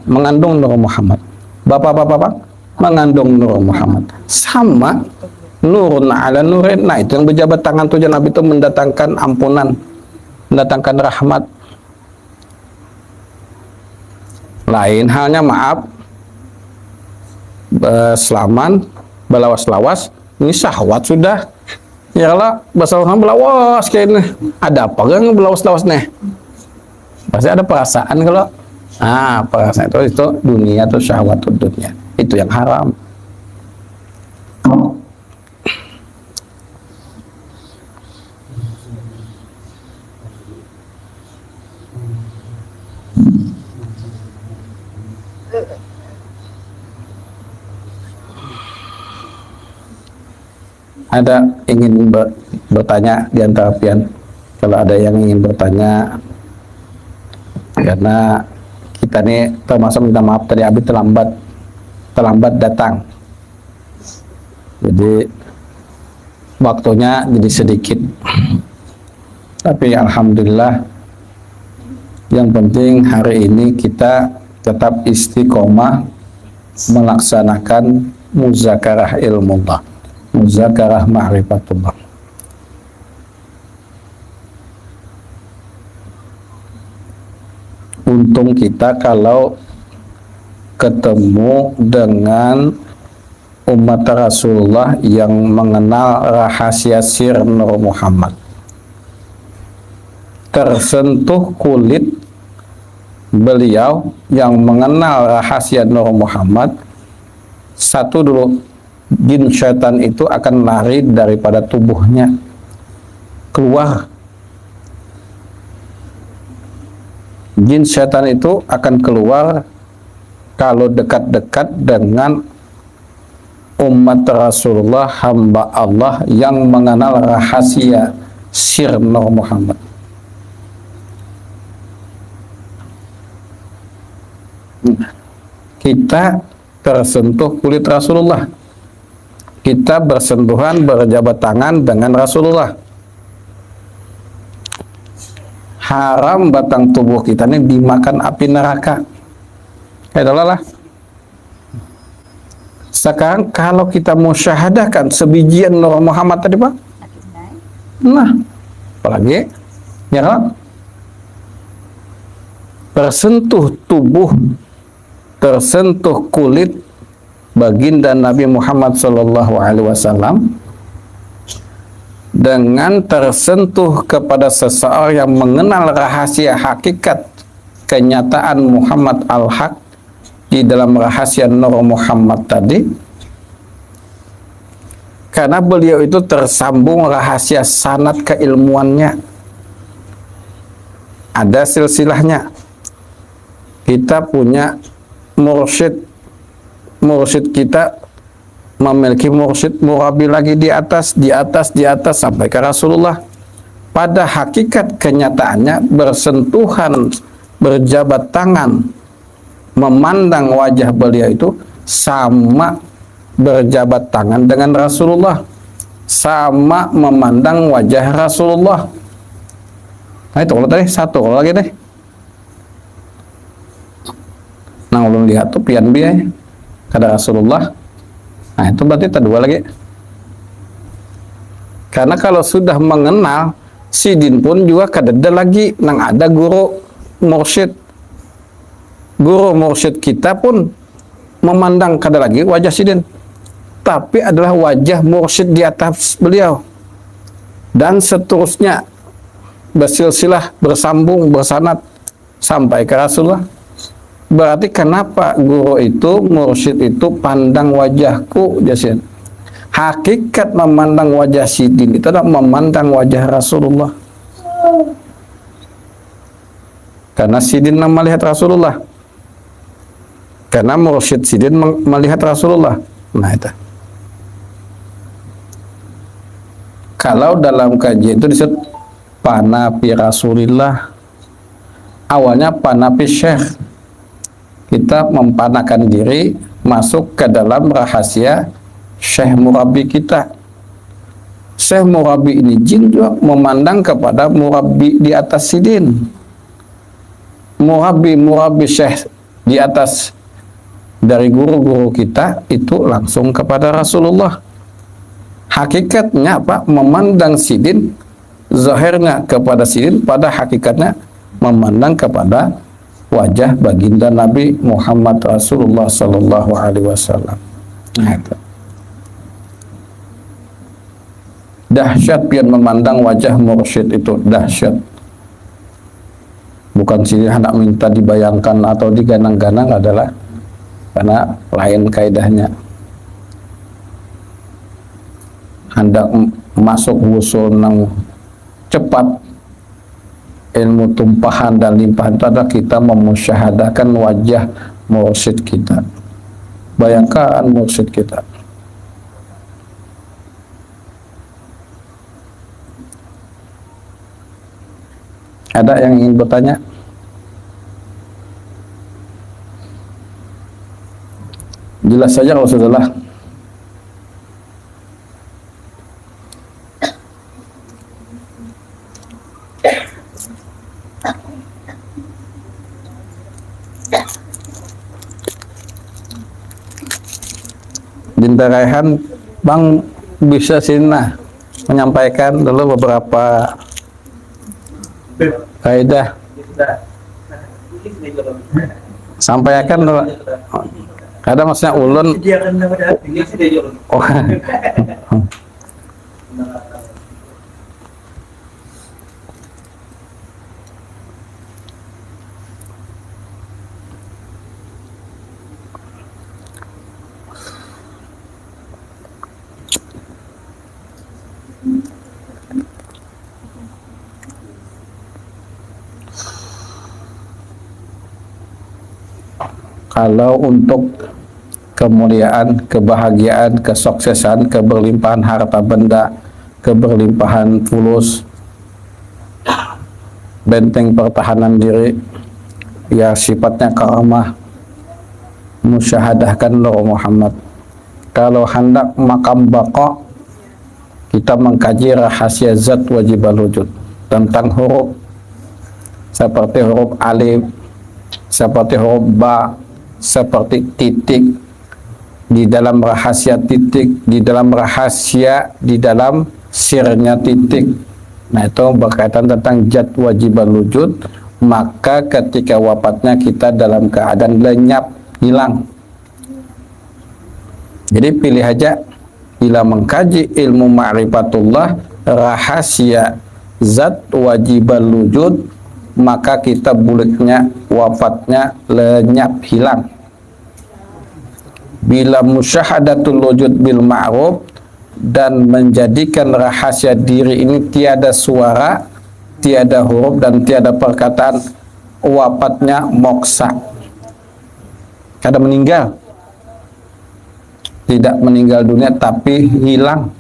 mengandung Nur Muhammad. Bapak-bapak mengandung Nur Muhammad. Sama nurun ala nurin. Nah, itu yang berjabat tangan tujuan Nabi itu mendatangkan ampunan, mendatangkan rahmat. Lain halnya maaf, selaman, belawas-lawas, ini syahwat sudah. Ya lah, bahasa orang belawas kayak ini. Ada apa kan belawas-lawas nih? Pasti ada perasaan kalau Perasaan itu dunia, itu syahwat dunia, itu yang haram. Ada ingin bertanya di antara pian? Kalau ada yang ingin bertanya, karena kita ini termasuk minta maaf tadi Abi terlambat datang, jadi waktunya jadi sedikit, tapi alhamdulillah yang penting hari ini kita tetap istiqomah melaksanakan muzakarah ilmullah, muzakarah ma'rifatullah. Untung kita kalau ketemu dengan umat Rasulullah yang mengenal rahasia sir Nur Muhammad, tersentuh kulit beliau yang mengenal rahasia Nur Muhammad. Satu dulu, jin syaitan itu akan lari daripada tubuhnya, keluar. Jin syaitan itu akan keluar kalau dekat-dekat dengan umat Rasulullah, hamba Allah yang mengenal rahasia sir Nur Muhammad. Kita tersentuh kulit Rasulullah, kita bersentuhan, berjabat tangan dengan Rasulullah. Haram batang tubuh kita ini dimakan api neraka. Adalah. Sekarang kalau kita musyahadahkan sebijian Nur Muhammad tadi Pak, nah apalagi ya kan? Tersentuh tubuh, tersentuh kulit baginda Nabi Muhammad SAW, dengan tersentuh kepada seseorang yang mengenal rahasia hakikat kenyataan Muhammad al-Haq di dalam rahasia Nur Muhammad tadi, karena beliau itu tersambung rahasia sanad keilmuannya, ada silsilahnya. Kita punya mursyid kita memiliki mursyid murabi lagi di atas sampai ke Rasulullah. Pada hakikat kenyataannya bersentuhan, berjabat tangan, memandang wajah beliau itu sama berjabat tangan dengan Rasulullah, sama memandang wajah Rasulullah. Nah itu kalau tadi satu, kalau lagi deh. Nah belum lihat tuh pian biaya kata Rasulullah. Nah itu berarti kedua lagi. Karena kalau sudah mengenal, sidin pun juga kadada lagi nang ada guru mursyid. Guru mursyid kita pun memandang kada lagi wajah sidin, tapi adalah wajah mursyid di atas beliau. Dan seterusnya bersilsilah, bersambung, bersanad sampai ke Rasulullah. Berarti kenapa guru itu, mursyid itu pandang wajahku, jasin. Hakikat memandang wajah sidin itu adalah memandang wajah Rasulullah. Karena sidin melihat Rasulullah. Karena mursyid sidin melihat Rasulullah. Nah itu. Kalau dalam kajian itu disebut panapi Rasulillah. Awalnya panapi syekh. Kita mempanakan diri masuk ke dalam rahasia syekh murabi kita. Syekh murabi ini jin juga memandang kepada murabi di atas sidin. Murabi syekh di atas dari guru-guru kita itu langsung kepada Rasulullah. Hakikatnya apa? Memandang sidin, zahirnya kepada sidin, pada hakikatnya memandang kepada wajah baginda Nabi Muhammad Rasulullah Sallallahu Alaihi Wasallam. Dahsyat pian memandang wajah mursyid itu, dahsyat. Bukan sini hendak minta dibayangkan atau diganang-ganang adalah karena lain kaidahnya. Hendak masuk wusul nang cepat, ilmu tumpahan dan limpahan itu adalah kita memusyahadakan wajah mursyid kita. Bayangkan mursyid kita. Ada yang ingin bertanya? Jelas saja kalau sudah. Dinta Raihan, Bang bisa sini menyampaikan dulu beberapa kaidah. Sampaikan dulu. Ada maksudnya ulun. Oh. Kalau untuk kemuliaan, kebahagiaan, kesuksesan, keberlimpahan harta benda, keberlimpahan fulus, benteng pertahanan diri, ya sifatnya karamah, musyahadahkan Nur Muhammad. Kalau hendak makam baqa, kita mengkaji rahasia zat wajibal wujud tentang huruf, seperti huruf alif, seperti huruf ba, seperti titik, di dalam rahasia titik, di dalam rahasia, di dalam sirnya titik. Nah itu berkaitan tentang zat wajibal wujud. Maka ketika wafatnya kita dalam keadaan lenyap, hilang. Jadi pilih aja, bila mengkaji ilmu ma'rifatullah, rahasia zat wajibal wujud, maka kita buliknya, wafatnya lenyap, hilang. Bila musyahadatul wujud bil ma'ruf, dan menjadikan rahasia diri ini tiada suara, tiada huruf dan tiada perkataan, wafatnya moksa. Kada meninggal, tidak meninggal dunia tapi hilang,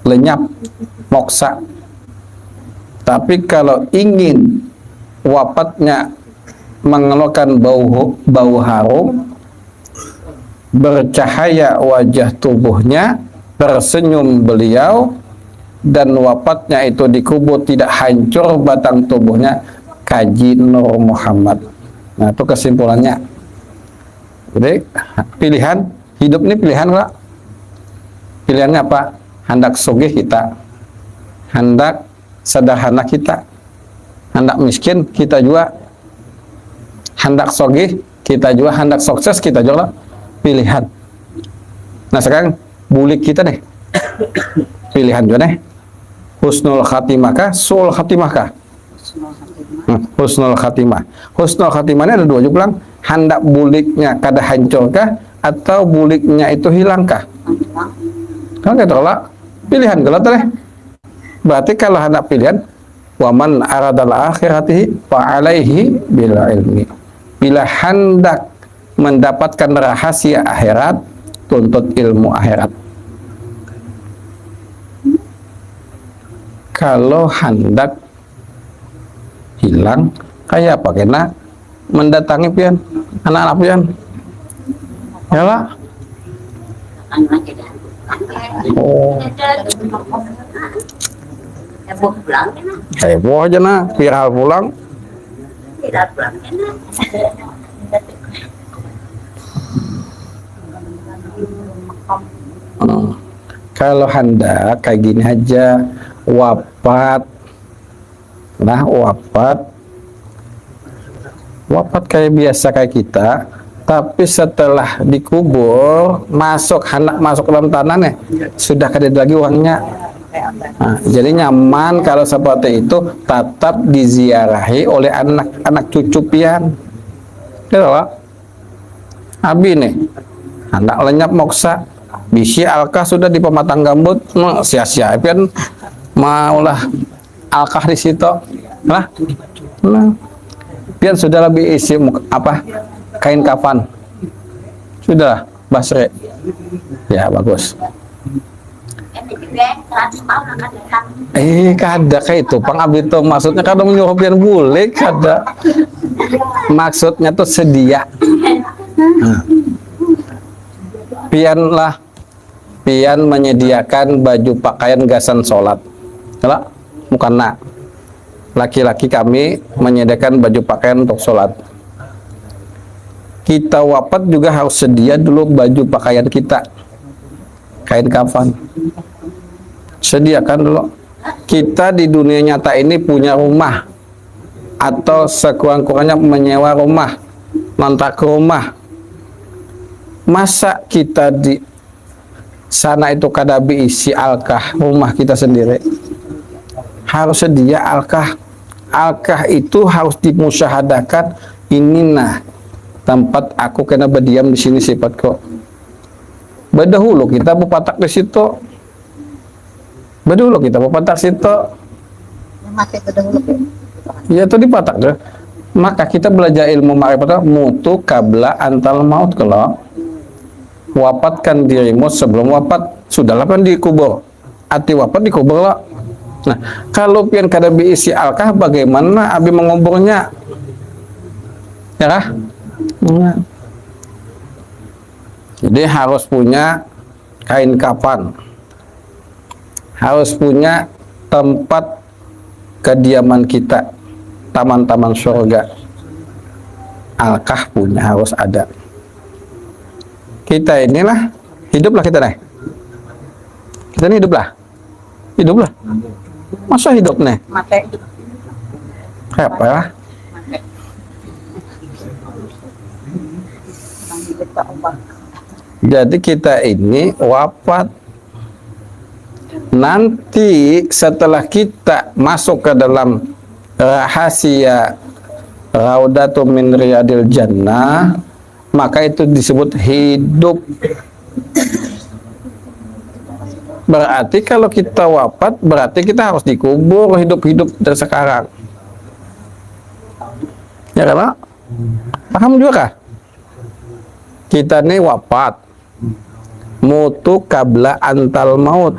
lenyap, moksa. Tapi kalau ingin wafatnya mengeluarkan bau harum, bercahaya wajah tubuhnya, tersenyum beliau, dan wafatnya itu dikubur tidak hancur batang tubuhnya, kaji Nur Muhammad. Nah itu kesimpulannya. Jadi pilihan hidup ini pilihan Pak. Pilihannya apa? Hendak sugih kita, hendak sederhana kita, hendak miskin kita juga, hendak sugih kita juga, hendak sukses kita juga. Pilihan. Nah sekarang bulik kita nih, pilihan juga nih, husnul khatimah kah, su'ul khatimah kah? Husnul khatimah. Husnul khatimah ini ada dua juga bilang, hendak buliknya kada hancur kah, atau buliknya itu hilang kah? Kan kita tolak pilihan kalau teh. Berarti kalau hendak pilihan, waman aradal akhiratihi fa alaihi bil ilmi. Bila hendak mendapatkan rahasia akhirat, tuntut ilmu akhirat. Kalau hendak hilang, kayak apa kena mendatangi pian anak-anak pian, ya lah. Oh, heboh aja nah, viral pulang. Kalau hendak kayak gini aja, wafat, nah wafat kayak biasa kayak kita, tapi setelah dikubur, hendak masuk dalam tanah nih, sudah kada ada lagi uangnya, Nah, jadi nyaman kalau seperti itu tetap diziarahi oleh anak-anak cucu pian. Gitu Pak. Abi nih, anak lenyap moksa, bisi alkah sudah di pematang gambut, sia-sia pian maulah alkah di situ, lah, pian sudah lebih isi apa kain kafan, sudah basre, ya bagus. Kada kayak itu pang abdi itu maksudnya kada menyuruh pian boleh kada, maksudnya tuh sedia. Nah, pian menyediakan baju pakaian gasan sholat, kalau bukan nak laki-laki kami menyediakan baju pakaian untuk sholat. Kita wafat juga harus sedia dulu baju pakaian kita, kain kafan, sediakan dulu. Kita di dunia nyata ini punya rumah atau sekurang-kurangnya menyewa rumah, kontrak rumah. Masa kita di sana itu kada isi alkah rumah kita sendiri? Harus sedia alkah. Alkah itu harus dimusyahadakan. Ini nah tempat aku kena berdiam di sini sifatku. Berdahulu kita berpatak di situ. Berdahulu kita berpatak situ. Ya itu dipatak deh. Maka kita belajar ilmu ma'rifatah mutu kabla antal maut. Kalau wafatkan dirimu sebelum wafat, sudahlah kan dikubur. Ati wafat dikubur lah. Nah, kalau pian kada diisi alkah, bagaimana abi menguburnya? Ya kah? Nah. Jadi harus punya kain kafan, harus punya tempat kediaman kita, taman-taman surga. Alkah punya harus ada. Kita inilah hiduplah kita nih. Kita ini hiduplah. Masa hidup nih? Mati. Apa ya? Jadi kita ini wafat. Nanti setelah kita masuk ke dalam rahasia Raudatu min Riyadil Jannah, maka itu disebut hidup. Berarti kalau kita wafat, berarti kita harus dikubur hidup-hidup dari sekarang. Ya kan? Paham juga kah? Kita nih wafat. Mutu kabla antal maut.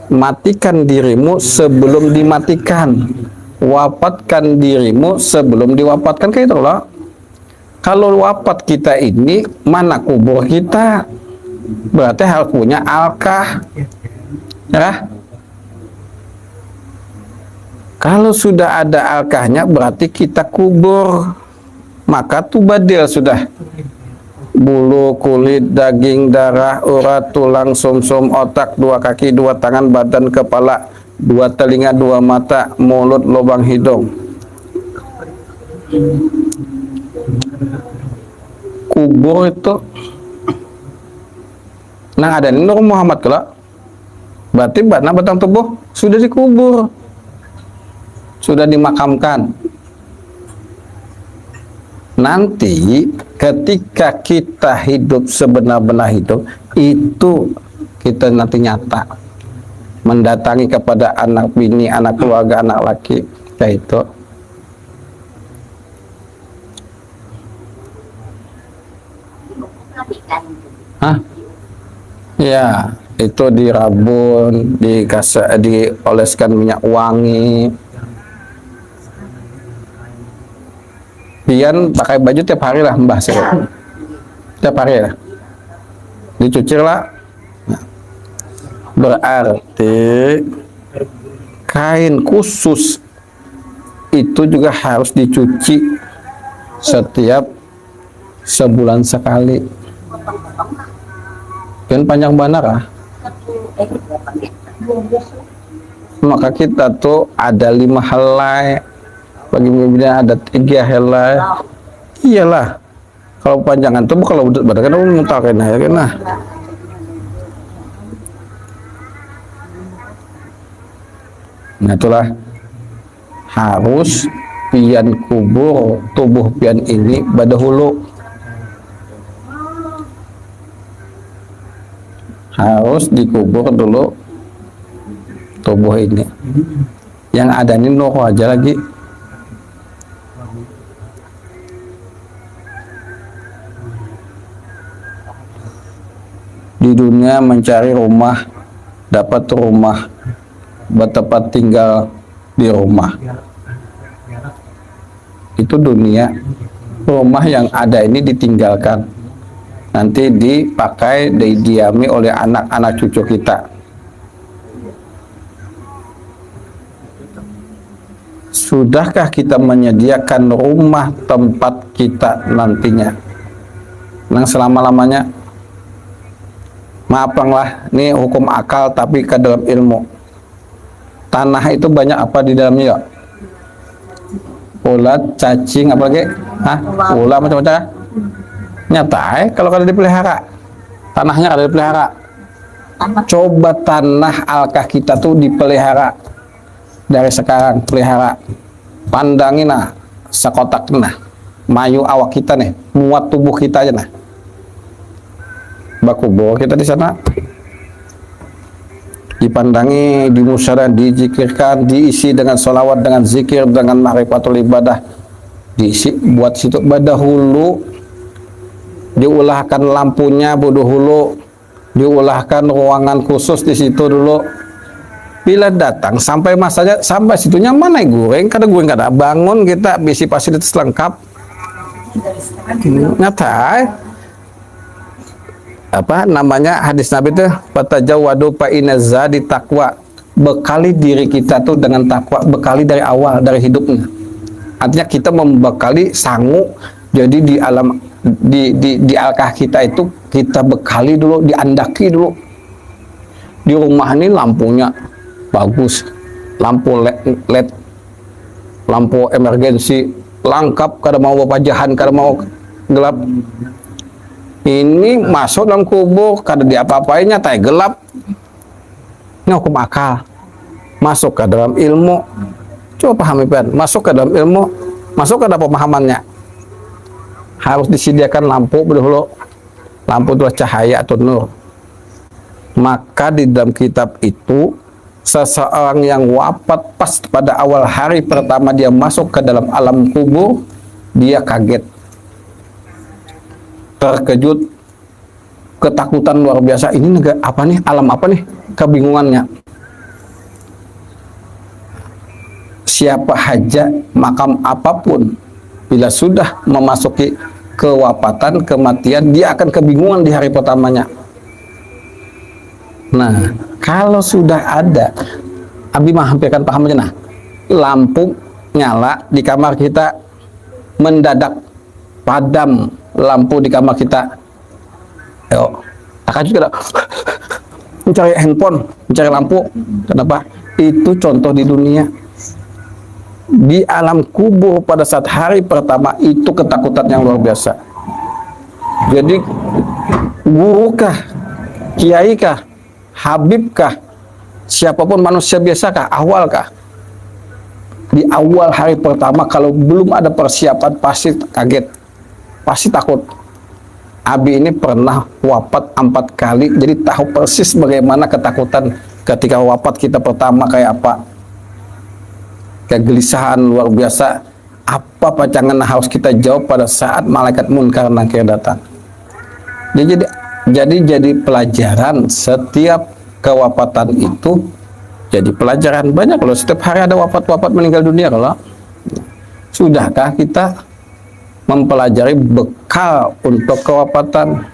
Matikan dirimu sebelum dimatikan. Wafatkan dirimu sebelum diwafatkan, kayak itu loh. Kalau wafat kita ini, mana kubur kita? Berarti harus punya alkah. Ya. Kalau sudah ada alkahnya, berarti kita kubur. Maka tuh badil sudah. Bulu, kulit, daging, darah, urat, tulang, sumsum, otak, 2 kaki, 2 tangan, badan, kepala, 2 telinga, 2 mata, mulut, lubang hidung. Kubur itu nah ada Nur Muhammad kelak. Berarti batang tubuh sudah dikubur, sudah dimakamkan. Nanti ketika kita hidup sebenar-benar hidup, itu kita nanti nyata mendatangi kepada anak bini, anak keluarga, anak laki, kayak itu. Hah? Ya, itu dirabun, dioleskan minyak wangi. Pian pakai baju tiap hari lah, mbah sih. Tiap hari lah. Dicuci lah. Berarti kain khusus itu juga harus dicuci setiap sebulan sekali. Pian panjang benar ah. Maka kita tuh ada 5 helai, bagi bibinya ada 3 helai. Iyalah, kalau panjangan tuh kalau udah badan kan mutakin ya kan nah. Nah itulah harus pian kubur tubuh pian ini badahulu, harus dikubur dulu tubuh ini. Yang ada ini nur aja lagi. Di dunia mencari rumah, dapat rumah, bertempat tinggal di rumah. Itu dunia. Rumah yang ada ini ditinggalkan, nanti dipakai, didiami oleh anak-anak cucu kita. Sudahkah kita menyediakan rumah tempat kita nantinya yang selama-lamanya? Maafkanlah, ini hukum akal tapi ke dalam ilmu. Tanah itu banyak apa di dalamnya? Ulat, cacing, apa lagi? Ulat macam-macam. Nyata kalau kada dipelihara, tanahnya kada dipelihara. Coba tanah alkah kita tuh dipelihara dari sekarang, pelihara. Pandangin nah, sekotak nah, mayu awak kita nih, muat tubuh kita aja nah. Bakubur kita di sana, dipandangi, dimusyawarah, dizikirkan, diisi dengan sholawat, dengan zikir, dengan ma'rifatul ibadah, diisi buat situ badahulu, diulahkan lampunya badahulu, diulahkan ruangan khusus di situ dulu. Bila datang sampai masanya, sampai situnya mana goreng, kada goreng kada bangun kita bisi fasilitas lengkap. Nyata apa namanya hadis Nabi itu, fatajawwadu fa inna zadi taqwa, bekali diri kita tuh dengan takwa, bekali dari awal, dari hidupnya. Artinya kita membekali sangu, jadi di alam di alkah kita itu kita bekali dulu, diandaki dulu. Di rumah ini lampunya bagus, lampu LED, lampu emergensi lengkap, kada mau bapajahan, kada mau gelap. Ini masuk dalam kubur kada diapa-apainya, tai gelap. Ini hukum akal. Masuk ke dalam ilmu. Coba pahami Pan, masuk ke dalam ilmu, masuk ke dalam pemahamannya. Harus disediakan lampu dulu. Lampu itu cahaya atau nur. Maka di dalam kitab itu, seseorang yang wafat pas pada awal hari pertama dia masuk ke dalam alam kubur, dia kaget, terkejut, ketakutan luar biasa. Ini negara apa nih, alam apa nih, kebingungannya. Siapa saja, makam apapun, bila sudah memasuki kewafatan, kematian, dia akan kebingungan di hari pertamanya. Nah, kalau sudah ada, Abi hampirkan paham aja nah, lampu nyala di kamar kita, mendadak padam lampu di kamar kita. Ayo, akan juga mencari handphone, mencari lampu. Kenapa? Itu contoh di dunia. Di alam kubur pada saat hari pertama itu ketakutan yang luar biasa. Jadi gurukah, kiaikah, habibkah, siapapun manusia biasakah, awalkah, di awal hari pertama kalau belum ada persiapan pasti kaget, pasti takut. Abi ini pernah wafat 4 kali, jadi tahu persis bagaimana ketakutan ketika wafat kita pertama kayak apa. Kegelisahan luar biasa. Apa pacangan harus kita jawab pada saat malaikat munkar nakir datang. Jadi pelajaran setiap kewafatan itu, jadi pelajaran banyak loh. Setiap hari ada wafat-wafat meninggal dunia. Kalau sudahkah kita mempelajari bekal untuk kewafatan?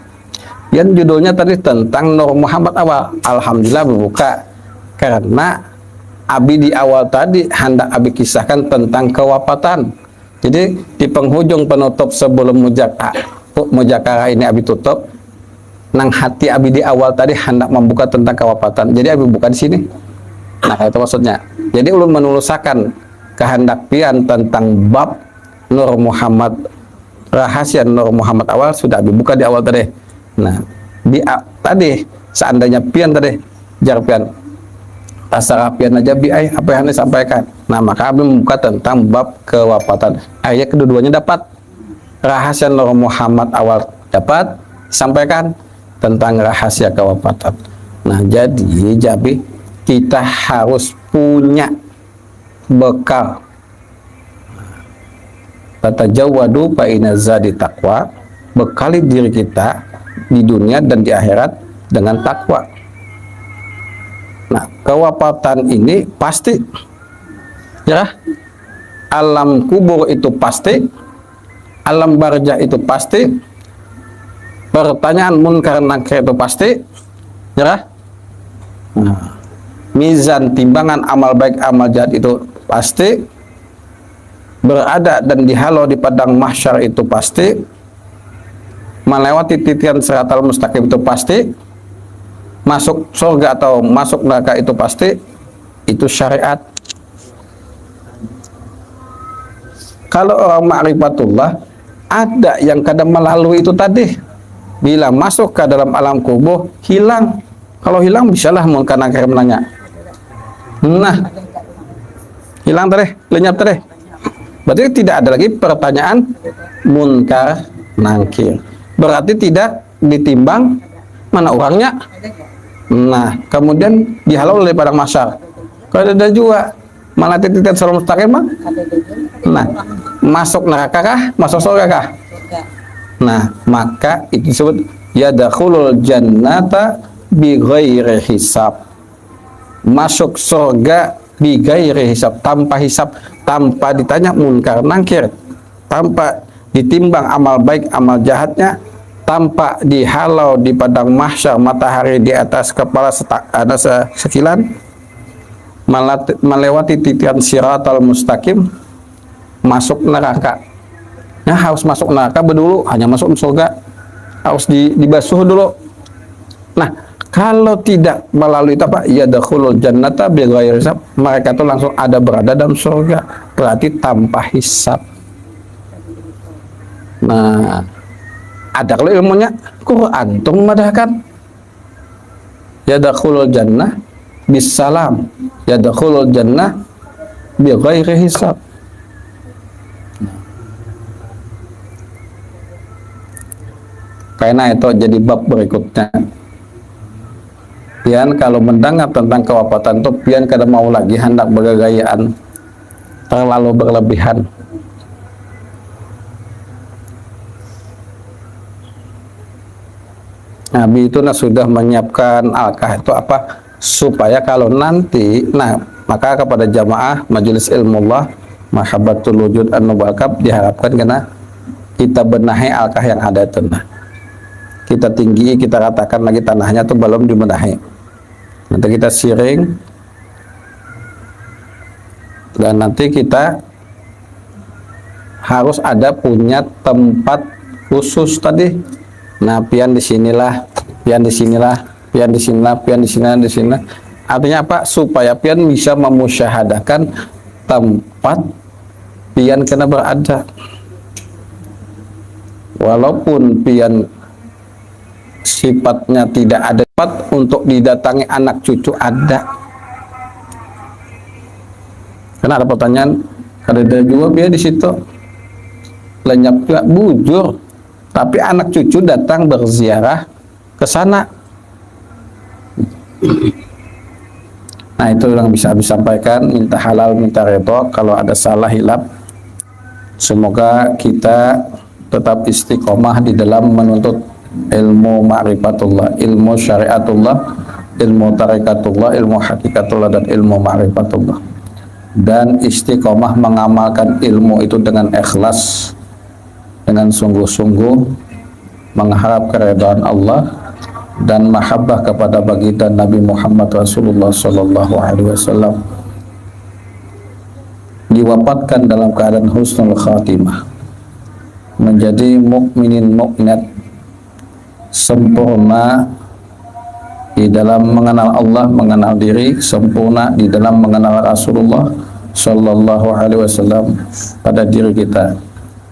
Yang judulnya tadi tentang Nur Muhammad awal. Alhamdulillah berbuka, karena Abi di awal tadi hendak Abi kisahkan tentang kewafatan. Jadi di penghujung penutup sebelum mujakara ini Abi tutup, nang hati Abi di awal tadi hendak membuka tentang kewafatan. Jadi Abi buka di sini. Nah, itu maksudnya. Jadi ulun menulisakan kehendak pian tentang bab Nur Muhammad, rahasia Nur Muhammad awal sudah Abi buka di awal tadi. Nah, tadi seandainya pian tadi jar pian rasa rapian aja bi apa yang Anda sampaikan. Nah, maka Abi membuka tentang bab kewafatan. Ayat kedua-duanya dapat rahasia Nur Muhammad awal dapat sampaikan tentang rahasia kewafatan. Nah, jadi kita harus punya bekal. Fatajawwadu fa inna zadi taqwa, bekali diri kita di dunia dan di akhirat dengan takwa. Nah, kewafatan ini pasti, ya. Alam kubur itu pasti, alam barzah itu pasti, pertanyaan munkar nakir itu pasti, ya. Nah, mizan timbangan amal baik amal jahat itu pasti, berada dan dihalau di padang mahsyar itu pasti, melewati titian siratal mustaqim itu pasti, masuk surga atau masuk neraka itu pasti, itu syariat. Kalau orang ma'rifatullah, ada yang kadang melalui itu tadi. Bila masuk ke dalam alam kubur, hilang. Kalau hilang, bisalah munkar nakir menanya. Nah, hilang tadi, lenyap tadi. Berarti tidak ada lagi pertanyaan munkar nakir. Berarti tidak ditimbang mana orangnya. Nah, kemudian dihalau oleh padang mahsyar. Kalau ada juga malah titian siratal mustaqim, nah, masuk neraka kah? Masuk surga kah? Nah, maka itu disebut yadkhulul jannata bi ghairi hisab. Masuk surga bi ghairi hisab, tanpa hisab, tanpa ditanya munkar nakir, tanpa ditimbang amal baik amal jahatnya, tanpa dihalau di padang mahsyar matahari di atas kepala ada sekilan, melewati titian siratal mustaqim, masuk neraka. Nah, harus masuk neraka dulu, hanya masuk surga harus dibasuh dulu. Nah, kalau tidak melalui itu apa? Yadkhulul jannata bighairi hisab, mereka itu langsung ada berada dalam surga, berarti tanpa hisab. Nah, ada kalau ilmunya Quran itu memadahkan. Yadkhulul jannah bisalam, yadkhulul jannah bighairi hisab. Karena itu jadi bab berikutnya. Pian kalau mendengar tentang kewafatan itu pian kada mau lagi hendak bergayaan terlalu berlebihan. Nabi itu sudah menyiapkan alkah itu apa supaya kalau nanti, nah maka kepada jamaah majelis ilmullah mahabbatul wujud an-nubalkab diharapkan karena kita benahi alkah yang ada itu. Nah, kita tinggi, kita ratakan lagi tanahnya tuh belum dibenahi. Nanti kita siring dan nanti kita harus ada punya tempat khusus tadi. Nah, pian di sinilah, pian di sinilah, pian di sinilah, pian di sinilah, di sini. Artinya apa? Supaya pian bisa memusyahadakan tempat pian kena berada. Walaupun pian sifatnya tidak ada, tempat untuk didatangi anak cucu ada. Karena ada pertanyaan, ada juga biar di situ lenyap juga bujur, tapi anak cucu datang berziarah ke sana. Nah, itu yang bisa disampaikan. Minta halal, minta redha. Kalau ada salah hilap, semoga kita tetap istiqomah di dalam menuntut ilmu ma'rifatullah, ilmu syariatullah, ilmu tarikatullah, ilmu hakikatullah, dan ilmu ma'rifatullah. Dan istiqomah mengamalkan ilmu itu dengan ikhlas, dengan sungguh-sungguh mengharap keridhaan Allah dan mahabbah kepada baginda Nabi Muhammad Rasulullah Sallallahu Alaihi Wasallam. Diwafatkan dalam keadaan husnul khatimah, menjadi mukminin mukminat sempurna di dalam mengenal Allah, mengenal diri, sempurna di dalam mengenal Rasulullah Sallallahu Alaihi Wasallam pada diri kita.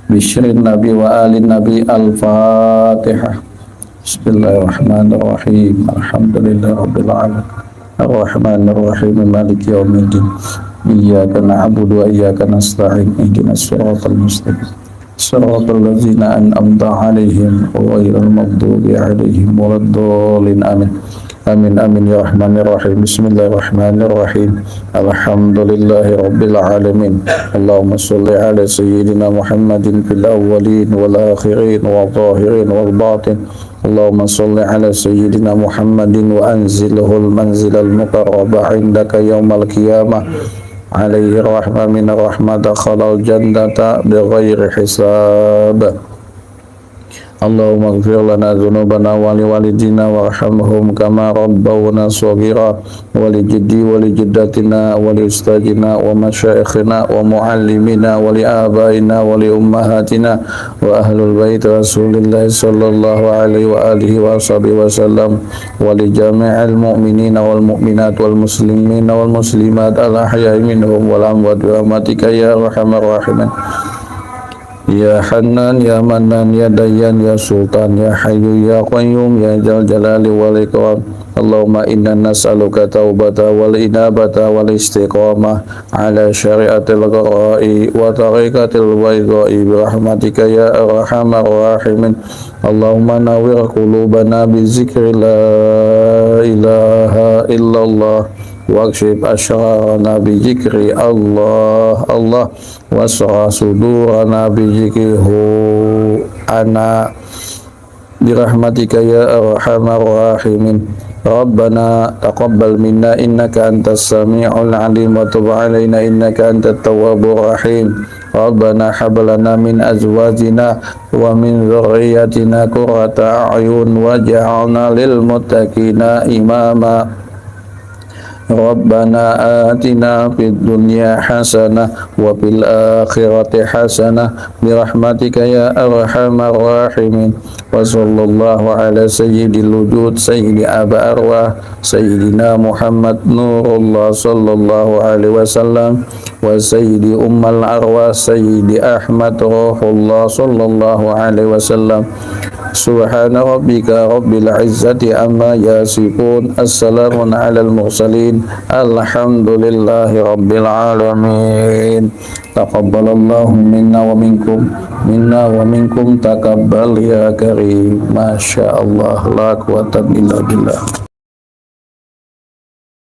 Bisyirin Nabi wa alin Nabi. Al-Fatihah. Bismillahirrahmanirrahim. Alhamdulillah Rabbil Alamin. الرحمن الرحيم مالك يوم الدين إياك نعبد وإياك نستعين اهدنا الصراط المستقيم صراط الذين أنعمت عليهم غير المغضوب عليهم ولا الضالين آمين آمين آمين يا رحمن الرحيم بسم الله الرحمن الرحيم الحمد لله رب العالمين اللهم صل على سيدنا محمد في الأولين والآخرين والظاهرين والباطن اللهم صل على سيدنا محمد وأنزله المنزل المقرب عندك يوم القيامة عليه الرحمة من الرحمة دخل الجنة بغير حساب اللهم اغفر لنا ذنوبنا ولوالدينا وارحمهم كما ربونا صغيرا ولجدي ولجدتنا ولأستاذنا ومشايخنا ومعلمينا ولآبائنا ولأمهاتنا وأهل البيت رسول الله صلى الله عليه وآله وصحبه وسلم ولجميع المؤمنين والمؤمنات والمسلمين والمسلمات الأحياء منهم والأموات برحمتك يا أرحم الراحمين Ya Hanan, Ya Manan, Ya Dayan, Ya Sultan, Ya Hayyu, Ya Qayyum, Ya Jal Jalali wal Ikram. Allahumma inna nas'aluka taubata wal inabata wal istiqamah ala syariatil qara'i wa tariqatil waidha'i birahmatika ya arhamar rahimin. Allahumma nawwir qulubana bi zikri la ilaha illallah wakshif asyrarana bi zikri Allah Allah wasra sudurana bi zikrihu ana birahmatika ya arhamar rahimin. Rabbana taqabbal minna innaka antas sami'ul alim wa tub alaina innaka antat tawwabur rahim. Rabbana hab lana min azwajina wa min dhurriyyatina qurrata a'yun waj'alna lil muttaqina imama. Rabbana atina fid dunya hasanah wa fil akhirati hasanah birahmatika ya arhamar rahimin. Wa sallallahu ala sayyidil wujud sayyidi aba arwah sayyidina Muhammad Nurullah sallallahu alaihi wasallam wa sayyidi ummal arwah sayyidi Ahmad Ruhullah sallallahu alaihi wasallam. Subhana rabbika rabbil izzati amma yasifun. Assalamun alal mursalin. Alhamdulillahi rabbil alamin. Taqabbalallahu minna wa minkum taqabbal ya karim. Masya Allah la quwwata illa billah.